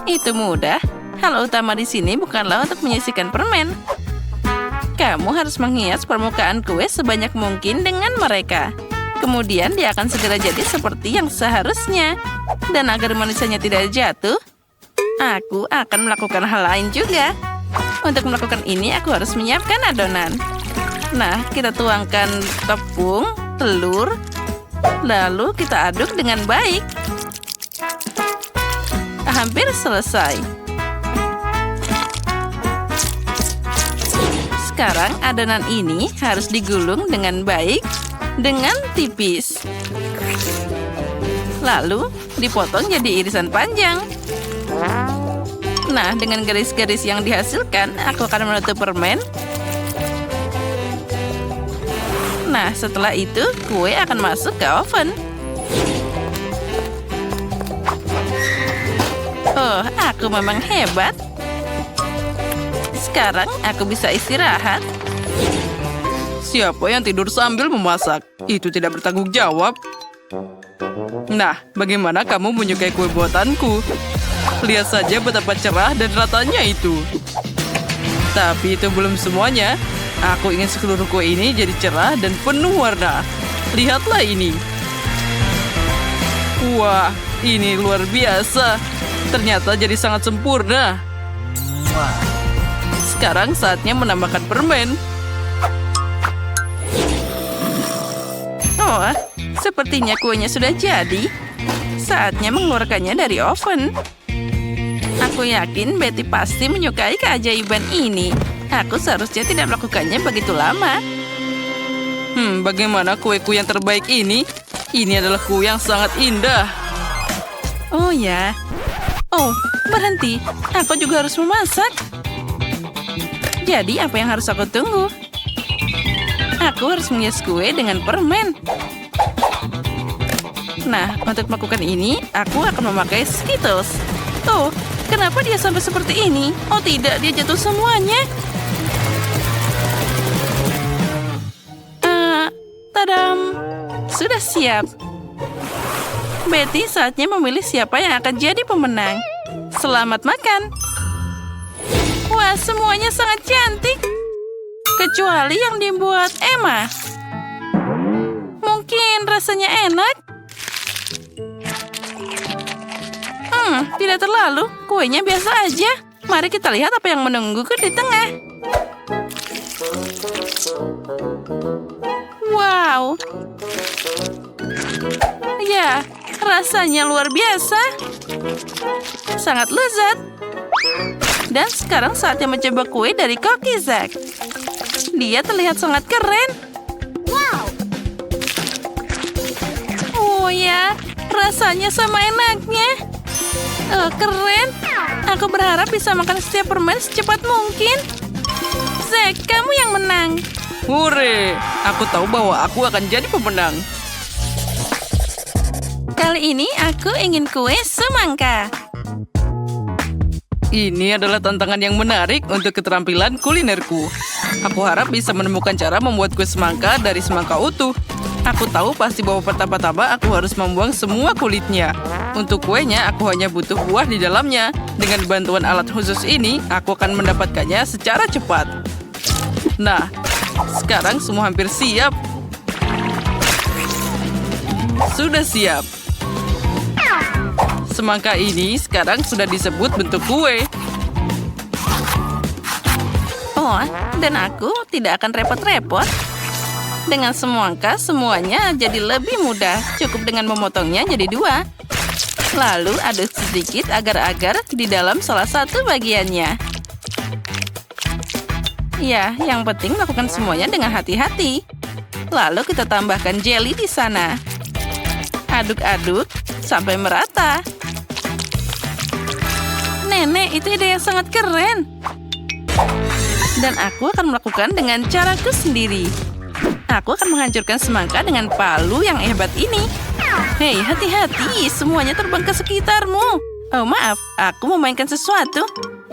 Itu mudah. Hal utama di sini bukanlah untuk menyisihkan permen. Kamu harus menghias permukaan kue sebanyak mungkin dengan mereka. Kemudian dia akan segera jadi seperti yang seharusnya. Dan agar manisanya tidak jatuh, aku akan melakukan hal lain juga. Untuk melakukan ini, aku harus menyiapkan adonan. Nah, kita tuangkan tepung, telur, lalu kita aduk dengan baik. Hampir selesai. Sekarang adonan ini harus digulung dengan baik, dengan tipis. Lalu dipotong jadi irisan panjang. Nah, dengan garis-garis yang dihasilkan, aku akan menutup permen. Nah, setelah itu, kue akan masuk ke oven. Oh, aku memang hebat. Sekarang aku bisa istirahat. Siapa yang tidur sambil memasak? Itu tidak bertanggung jawab. Nah, bagaimana kamu menyukai kue buatanku? Lihat saja betapa cerah dan ratanya itu. Tapi itu belum semuanya. Aku ingin seluruh kue ini jadi cerah dan penuh warna. Lihatlah ini. Wah, ini luar biasa. Ternyata jadi sangat sempurna. Sekarang saatnya menambahkan permen. Oh, sepertinya kuenya sudah jadi. Saatnya mengeluarkannya dari oven. Aku yakin Betty pasti menyukai keajaiban ini. Aku seharusnya tidak melakukannya begitu lama. Bagaimana kueku yang terbaik ini? Ini adalah kue yang sangat indah. Oh ya. Oh, berhenti. Aku juga harus memasak. Jadi apa yang harus aku tunggu? Aku harus menghias kue dengan permen. Nah, untuk melakukan ini, aku akan memakai Skittles. Oh, kenapa dia sampai seperti ini? Oh tidak, dia jatuh semuanya. Tadam! Sudah siap. Betty, saatnya memilih siapa yang akan jadi pemenang. Selamat makan. Wah, semuanya sangat cantik. Kecuali yang dibuat Emma. Mungkin rasanya enak. Tidak terlalu. Kuenya biasa aja. Mari kita lihat apa yang menungguku di tengah. Wow. Ya, rasanya luar biasa. Sangat lezat. Dan sekarang saatnya mencoba kue dari Cookie Zack. Dia terlihat sangat keren. Wow. Oh ya, rasanya sama enaknya. Oh, keren. Aku berharap bisa makan setiap permen secepat mungkin. Zack, kamu yang menang. Hore! Aku tahu bahwa aku akan jadi pemenang. Kali ini aku ingin kue semangka. Ini adalah tantangan yang menarik untuk keterampilan kulinerku. Aku harap bisa menemukan cara membuat kue semangka dari semangka utuh. Aku tahu pasti bahwa pertama-tama aku harus membuang semua kulitnya. Untuk kuenya, aku hanya butuh buah di dalamnya. Dengan bantuan alat khusus ini, aku akan mendapatkannya secara cepat. Nah, sekarang semua hampir siap. Sudah siap. Semangka ini sekarang sudah disebut bentuk kue. Oh, dan aku tidak akan repot-repot. Dengan semangka, semuanya jadi lebih mudah. Cukup dengan memotongnya jadi 2. Lalu aduk sedikit agar-agar di dalam salah satu bagiannya. Ya, yang penting lakukan semuanya dengan hati-hati. Lalu kita tambahkan jelly di sana. Aduk-aduk sampai merata. Nenek, itu ide yang sangat keren. Dan aku akan melakukan dengan caraku sendiri. Aku akan menghancurkan semangka dengan palu yang hebat ini. Hei, hati-hati, semuanya terbang ke sekitarmu. Oh, maaf, aku memainkan sesuatu.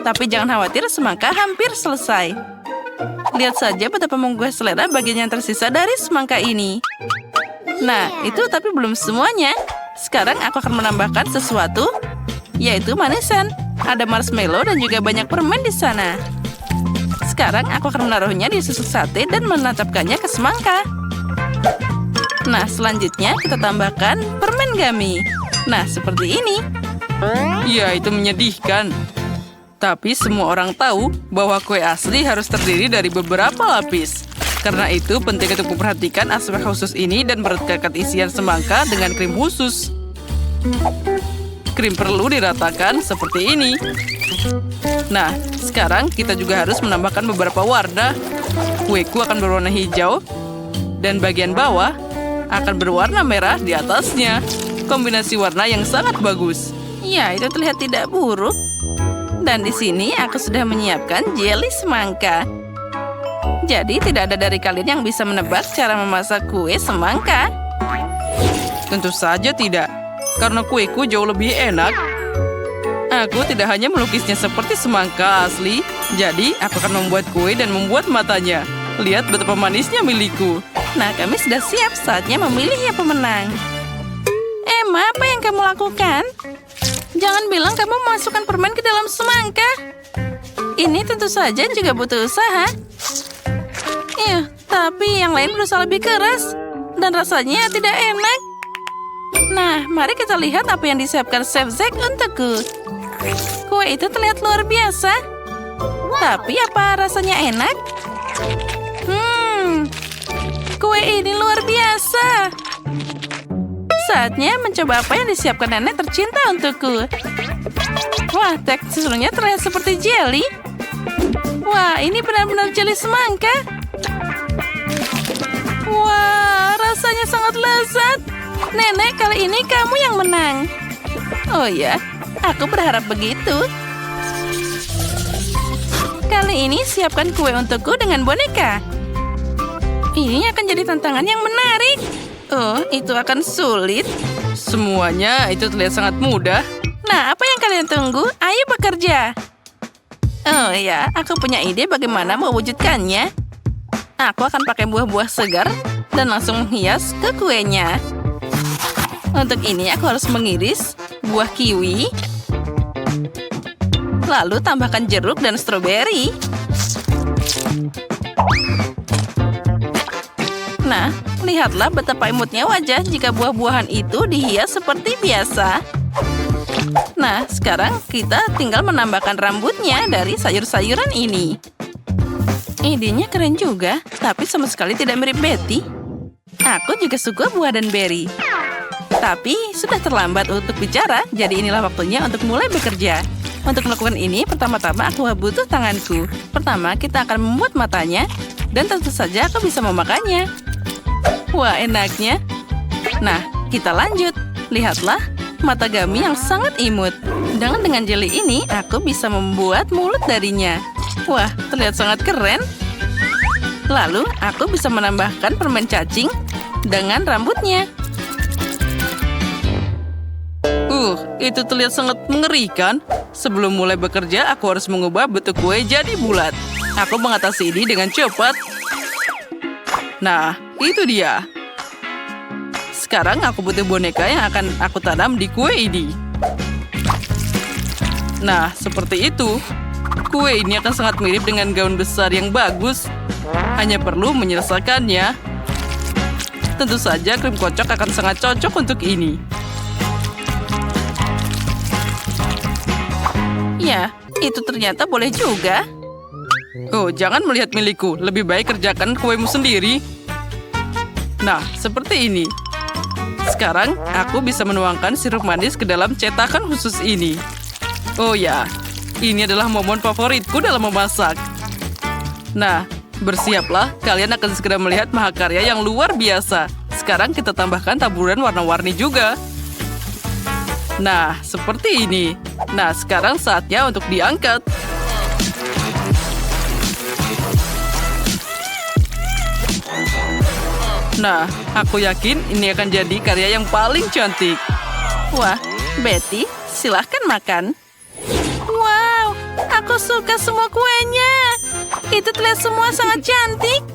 Tapi jangan khawatir, semangka hampir selesai. Lihat saja betapa menggugah selera bagian yang tersisa dari semangka ini. Nah, itu tapi belum semuanya. Sekarang aku akan menambahkan sesuatu, yaitu manisan. Ada marshmallow dan juga banyak permen di sana. Sekarang aku akan menaruhnya di susu sate dan menancapkannya ke semangka. Nah, selanjutnya kita tambahkan permen gummy. Nah, seperti ini. Ya, itu menyedihkan. Tapi semua orang tahu bahwa kue asli harus terdiri dari beberapa lapis. Karena itu penting untuk memperhatikan aspek khusus ini dan merekatkan isian semangka dengan krim khusus. Krim perlu diratakan seperti ini. Nah, sekarang kita juga harus menambahkan beberapa warna. Kueku akan berwarna hijau dan bagian bawah akan berwarna merah di atasnya. Kombinasi warna yang sangat bagus. Ya, itu terlihat tidak buruk. Dan di sini aku sudah menyiapkan jelly semangka. Jadi tidak ada dari kalian yang bisa menebak cara memasak kue semangka. Tentu saja tidak, karena kueku jauh lebih enak. Aku tidak hanya melukisnya seperti semangka asli, jadi aku akan membuat kue dan membuat matanya. Lihat betapa manisnya milikku. Nah, kami sudah siap, saatnya memilih yang pemenang. Emma, apa yang kamu lakukan? Jangan bilang kamu memasukkan permen ke dalam semangka. Ini tentu saja juga butuh usaha. Tapi yang lain berusaha lebih keras. Dan rasanya tidak enak. Nah, mari kita lihat apa yang disiapkan Chef Zack untukku. Kue itu terlihat luar biasa. Tapi apa rasanya enak? Kue ini luar biasa. Saatnya mencoba apa yang disiapkan nenek tercinta untukku. Wah, teksturnya terlihat seperti jelly. Wah, ini benar-benar jelly semangka. Wah, rasanya sangat lezat. Nenek, kali ini kamu yang menang. Oh ya, aku berharap begitu. Kali ini siapkan kue untukku dengan boneka. Ini akan jadi tantangan yang menarik. Oh, itu akan sulit. Semuanya itu terlihat sangat mudah. Nah, apa yang kalian tunggu? Ayo bekerja. Oh ya, aku punya ide bagaimana mewujudkannya. Aku akan pakai buah-buah segar dan langsung menghias ke kuenya. Untuk ini aku harus mengiris buah kiwi. Lalu tambahkan jeruk dan stroberi. Nah, lihatlah betapa imutnya wajah jika buah-buahan itu dihias seperti biasa. Nah, sekarang kita tinggal menambahkan rambutnya dari sayur-sayuran ini. Idenya keren juga, tapi sama sekali tidak mirip Betty. Aku juga suka buah dan berry. Tapi sudah terlambat untuk bicara, jadi inilah waktunya untuk mulai bekerja. Untuk melakukan ini, pertama-tama aku butuh tanganku. Pertama, kita akan membuat matanya, dan tentu saja aku bisa memakannya. Wah, enaknya. Nah, kita lanjut. Lihatlah, mata gummy yang sangat imut. Dengan jelly ini, aku bisa membuat mulut darinya. Wah, terlihat sangat keren. Lalu, aku bisa menambahkan permen cacing dengan rambutnya. Itu terlihat sangat mengerikan. Sebelum mulai bekerja, aku harus mengubah bentuk kue jadi bulat. Aku mengatasi ini dengan cepat. Nah, itu dia. Sekarang aku butuh boneka yang akan aku tanam di kue ini. Nah, seperti itu. Kue ini akan sangat mirip dengan gaun besar yang bagus. Hanya perlu menyelesaikannya. Tentu saja krim kocok akan sangat cocok untuk ini. Ya, itu ternyata boleh juga. Oh, jangan melihat milikku. Lebih baik kerjakan kuemu sendiri. Nah, seperti ini. Sekarang, aku bisa menuangkan sirup manis ke dalam cetakan khusus ini. Oh ya, ini adalah momen favoritku dalam memasak. Nah, bersiaplah, kalian akan segera melihat mahakarya yang luar biasa. Sekarang kita tambahkan taburan warna-warni juga. Nah, seperti ini. Nah, sekarang saatnya untuk diangkat. Nah, aku yakin ini akan jadi karya yang paling cantik. Wah, Betty, silahkan makan. Wow, aku suka semua kuenya. Itu terlihat semua sangat cantik.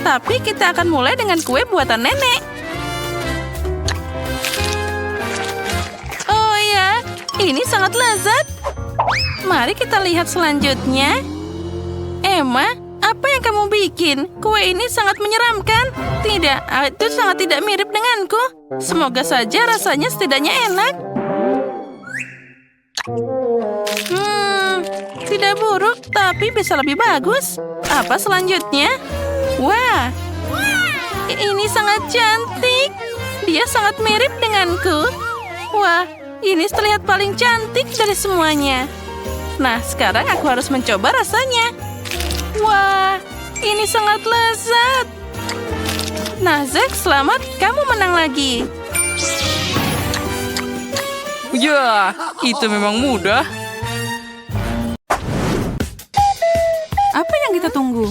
Tapi kita akan mulai dengan kue buatan nenek. Oh ya, ini sangat lezat. Mari kita lihat selanjutnya. Emma, apa yang kamu bikin? Kue ini sangat menyeramkan. Tidak, itu sangat tidak mirip denganku. Semoga saja rasanya setidaknya enak. Tidak buruk, tapi bisa lebih bagus. Apa selanjutnya? Wah, ini sangat cantik. Dia sangat mirip denganku. Wah, ini terlihat paling cantik dari semuanya. Nah, sekarang aku harus mencoba rasanya. Wah, ini sangat lezat. Nah, Zack, selamat. Kamu menang lagi. Ya, itu memang mudah. Apa yang kita tunggu?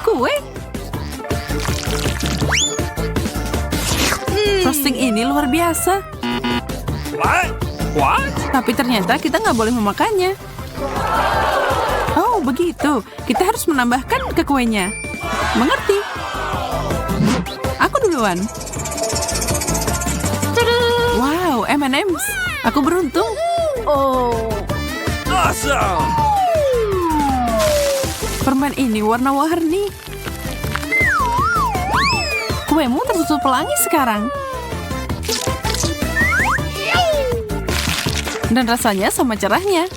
Kue. Frosting ini luar biasa. What? Tapi ternyata kita nggak boleh memakannya. Oh, begitu. Kita harus menambahkan ke kuenya. Mengerti? Aku duluan. Wow, M&M's. Aku beruntung. Awesome! Permen ini warna-warni. Kuemu tertutup pelangi sekarang. Dan rasanya sama cerahnya.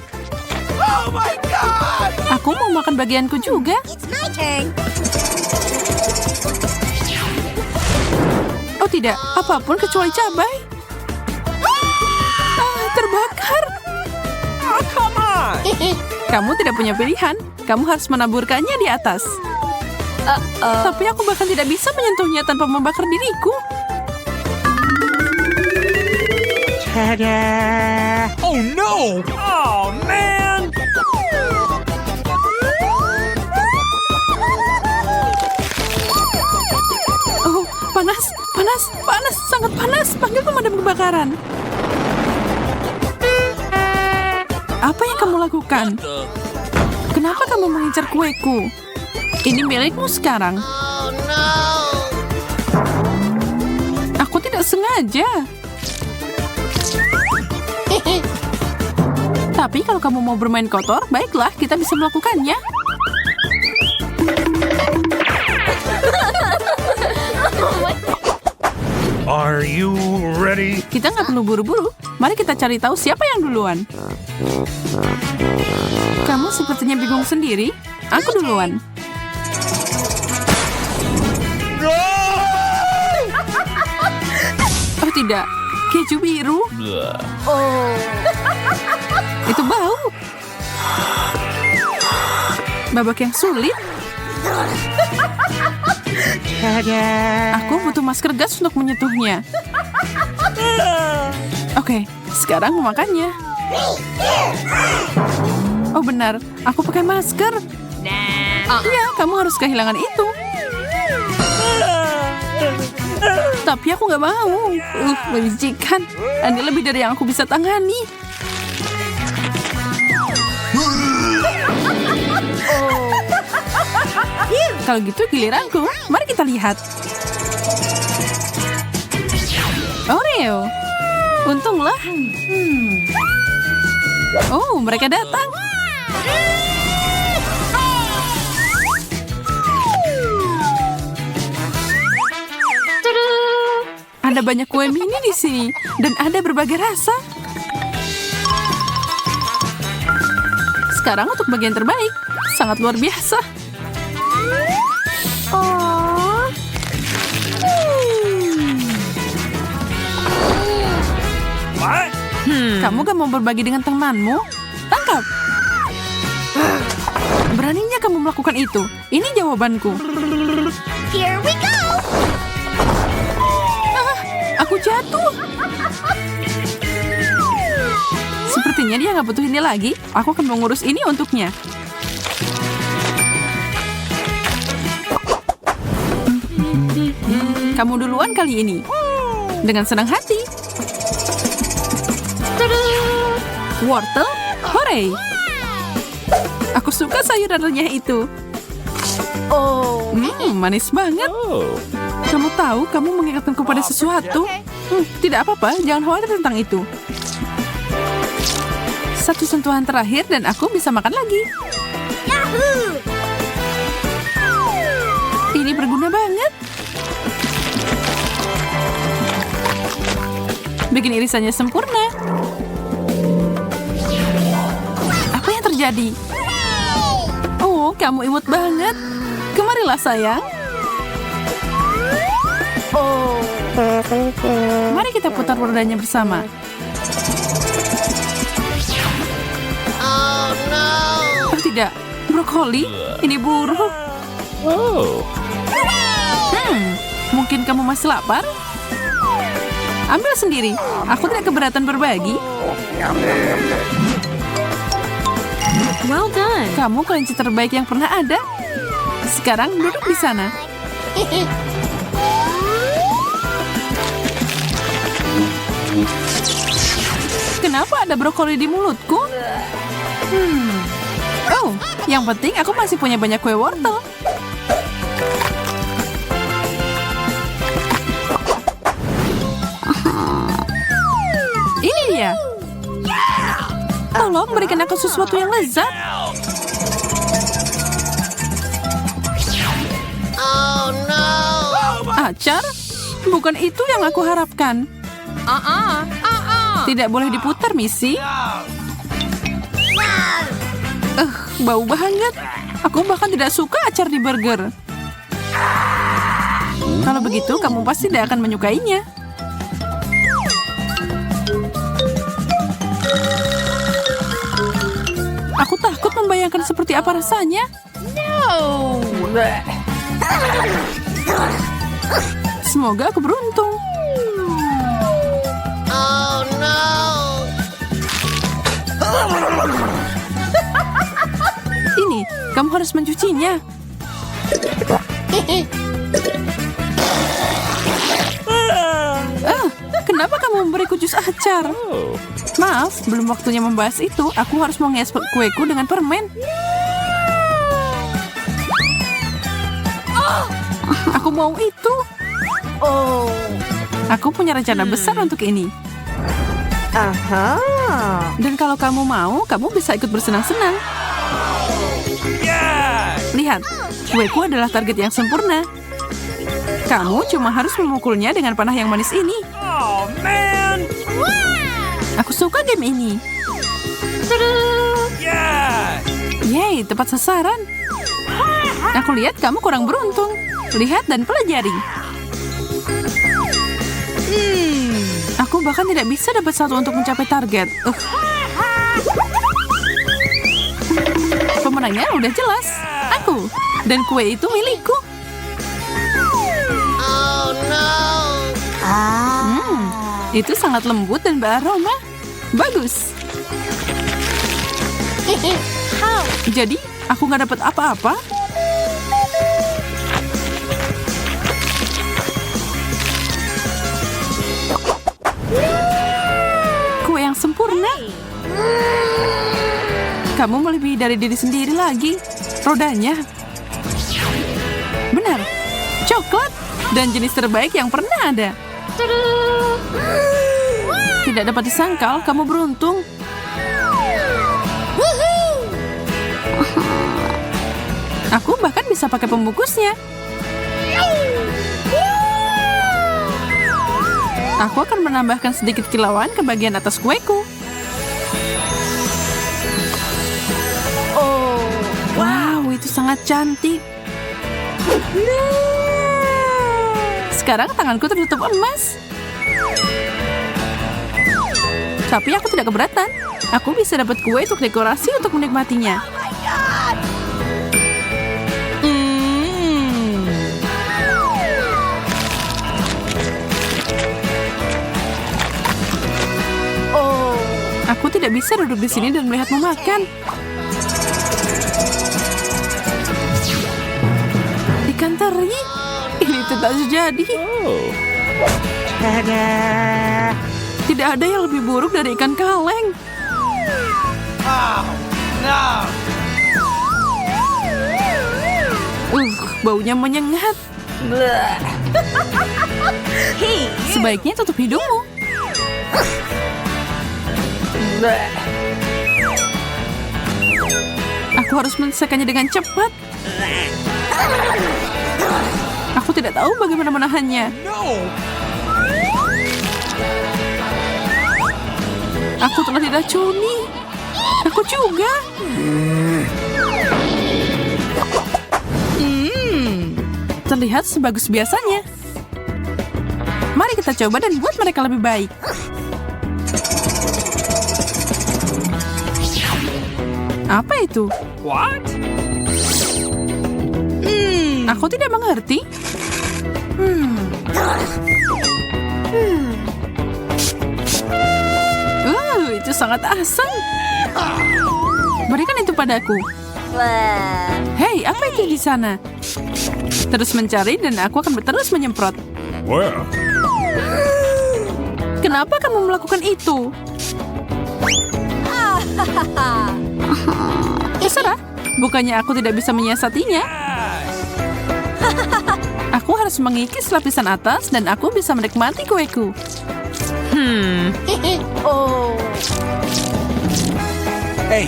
Oh my God! Aku mau makan bagianku juga. Oh tidak, apapun kecuali cabai. Terbakar. Oh, come on! Kamu tidak punya pilihan. Kamu harus menaburkannya di atas. Tapi aku bahkan tidak bisa menyentuhnya tanpa membakar diriku. Ta-da! Oh no! Oh man! Oh, panas, panas, panas, sangat panas. Panggil pemadam kebakaran. Apa yang kamu lakukan? Kenapa kamu mengincar kueku? Ini milikmu sekarang. Aku tidak sengaja. Tapi kalau kamu mau bermain kotor, baiklah, kita bisa melakukannya. Are you ready? Kita nggak perlu buru-buru. Mari kita cari tahu siapa yang duluan. Kamu sepertinya bingung sendiri. Aku duluan. Oh tidak, keju biru. Itu bau. Babak yang sulit. Aku butuh masker gas untuk menyentuhnya. Oke, sekarang memakannya. Oh benar, aku pakai masker. Iya, kamu harus kehilangan itu. Tapi aku nggak mau. Menjijikan. Ini lebih dari yang aku bisa tangani. Kalau gitu giliranku. Mari kita lihat. Oreo. Untunglah. Oh, mereka datang. Ada banyak kue mini di sini dan ada berbagai rasa. Sekarang untuk bagian terbaik, sangat luar biasa. What? Kamu gak mau berbagi dengan temanmu? Tangkap! Beraninya kamu melakukan itu. Ini jawabanku. Here we go! Aku jatuh. Sepertinya dia nggak butuh ini lagi. Aku akan mengurus ini untuknya. Kamu duluan kali ini. Dengan senang hati. Wortel, hore! Aku suka sayuran renyah itu. Manis banget. Kamu tahu, kamu mengingatkanku pada sesuatu. Tidak apa-apa, jangan khawatir tentang itu. Satu sentuhan terakhir dan aku bisa makan lagi. Ini berguna banget. Bikin irisannya sempurna. Apa yang terjadi? Oh, kamu imut banget. Kemarilah sayang. Mari kita putar rodanya bersama. Oh tidak, brokoli, ini buruk. Mungkin kamu masih lapar? Ambil sendiri, aku tidak keberatan berbagi. Well done. Kamu kelinci terbaik yang pernah ada. Sekarang duduk di sana. Kenapa ada brokoli di mulutku? Oh, yang penting aku masih punya banyak kue wortel. Ini dia. Tolong berikan aku sesuatu yang lezat. Acar? Bukan itu yang aku harapkan. Tidak boleh diputar, Missy. Bau banget. Aku bahkan tidak suka acar di burger. Kalau begitu, kamu pasti tidak akan menyukainya. Aku takut membayangkan seperti apa rasanya. Semoga aku beruntung. Ini, kamu harus mencucinya. Kenapa kamu memberiku jus acar? Maaf, belum waktunya membahas itu. Aku harus menghias kueku dengan permen. Aku mau itu. Aku punya rencana besar untuk ini. Dan kalau kamu mau, kamu bisa ikut bersenang-senang. Lihat, kueku adalah target yang sempurna. Kamu cuma harus memukulnya dengan panah yang manis ini. Oh, man! Aku suka game ini. Yeah! Yeay, tepat sasaran. Aku lihat kamu kurang beruntung. Lihat dan pelajari. Aku bahkan tidak bisa dapat satu untuk mencapai target. Pemenangnya udah jelas. Aku. Dan kue itu milikku. Itu sangat lembut dan beraroma. Bagus. Jadi, aku nggak dapat apa-apa. Kue yang sempurna. Kamu melebihi dari diri sendiri lagi. Rodanya. Benar, coklat dan jenis terbaik yang pernah ada. Tidak dapat disangkal, kamu beruntung. Aku bahkan bisa pakai pembungkusnya. Aku akan menambahkan sedikit kilauan ke bagian atas kueku. Wow, itu sangat cantik. Sekarang tanganku tertutup emas. Tapi aku tidak keberatan. Aku bisa dapat kue untuk dekorasi untuk menikmatinya. Aku tidak bisa duduk di sini dan melihatmu makan. Ikan teri? Ini tidak terjadi. Tidak ada yang lebih buruk dari ikan kaleng. Baunya menyengat. Sebaiknya tutup hidungmu. Aku harus menyelesaikannya dengan cepat. Aku tidak tahu bagaimana menahannya. Aku telah diracuni. Aku juga. Terlihat sebagus biasanya. Mari kita coba dan buat mereka lebih baik. Apa itu? What? Aku tidak mengerti. Itu sangat asam. Berikan itu padaku. Hei, apa itu di sana? Terus mencari dan aku akan terus menyemprot. Well, Kenapa kamu melakukan itu? Terserah. Bukannya aku tidak bisa menyiasatinya. Aku harus mengikis lapisan atas dan aku bisa menikmati kueku. hey,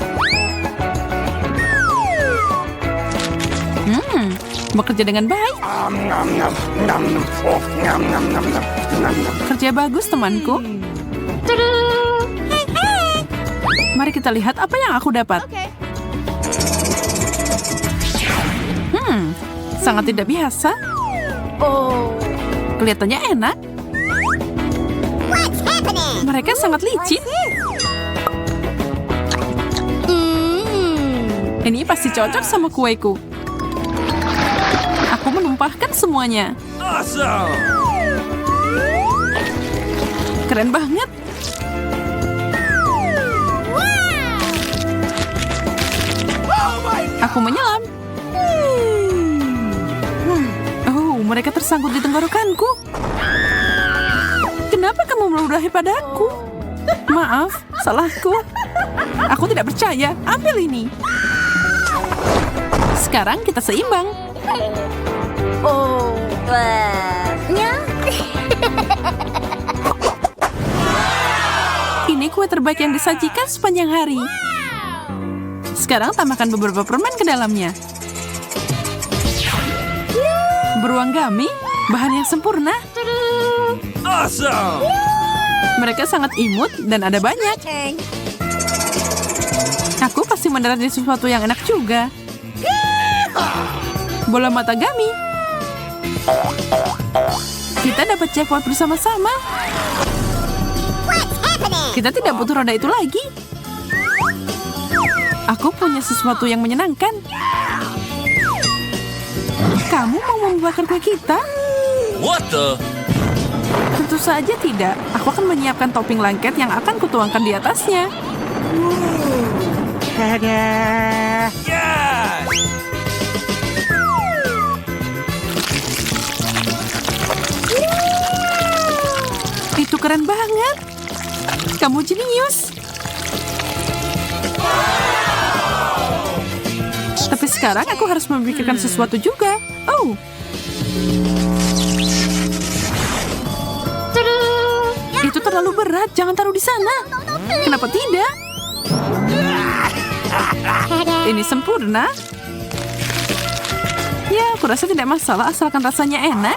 Bekerja dengan baik. Kerja bagus, temanku. Mari kita lihat apa yang aku dapat. Sangat tidak biasa. Kelihatannya enak. Mereka sangat licin. Ini pasti cocok sama kueku. Aku menumpahkan semuanya. awesome! Keren banget. Aku menyelam. Oh, mereka tersangkut di tenggorokanku. Kenapa kamu meludahi padaku? Maaf, salahku. Aku tidak percaya. Ambil ini. Sekarang kita seimbang. Ini kue terbaik yang disajikan sepanjang hari. Sekarang tambahkan beberapa permen ke dalamnya. Beruang gummy, bahan yang sempurna. Awesome! Mereka sangat imut dan ada banyak. Aku pasti mendarat di sesuatu yang enak juga. Bola mata gummy. Kita dapat jackpot bersama-sama. Kita tidak butuh roda itu lagi. Aku punya sesuatu yang menyenangkan. Kamu mau membakar kue kita? What the? Tentu saja tidak. Aku akan menyiapkan topping lengket yang akan kutuangkan di atasnya. Yes! Itu keren banget. Kamu jenius. Tapi sekarang aku harus memikirkan sesuatu juga. Oh, itu terlalu berat. Jangan taruh di sana. Kenapa tidak? Ini sempurna. Ya, aku rasa tidak masalah asalkan rasanya enak.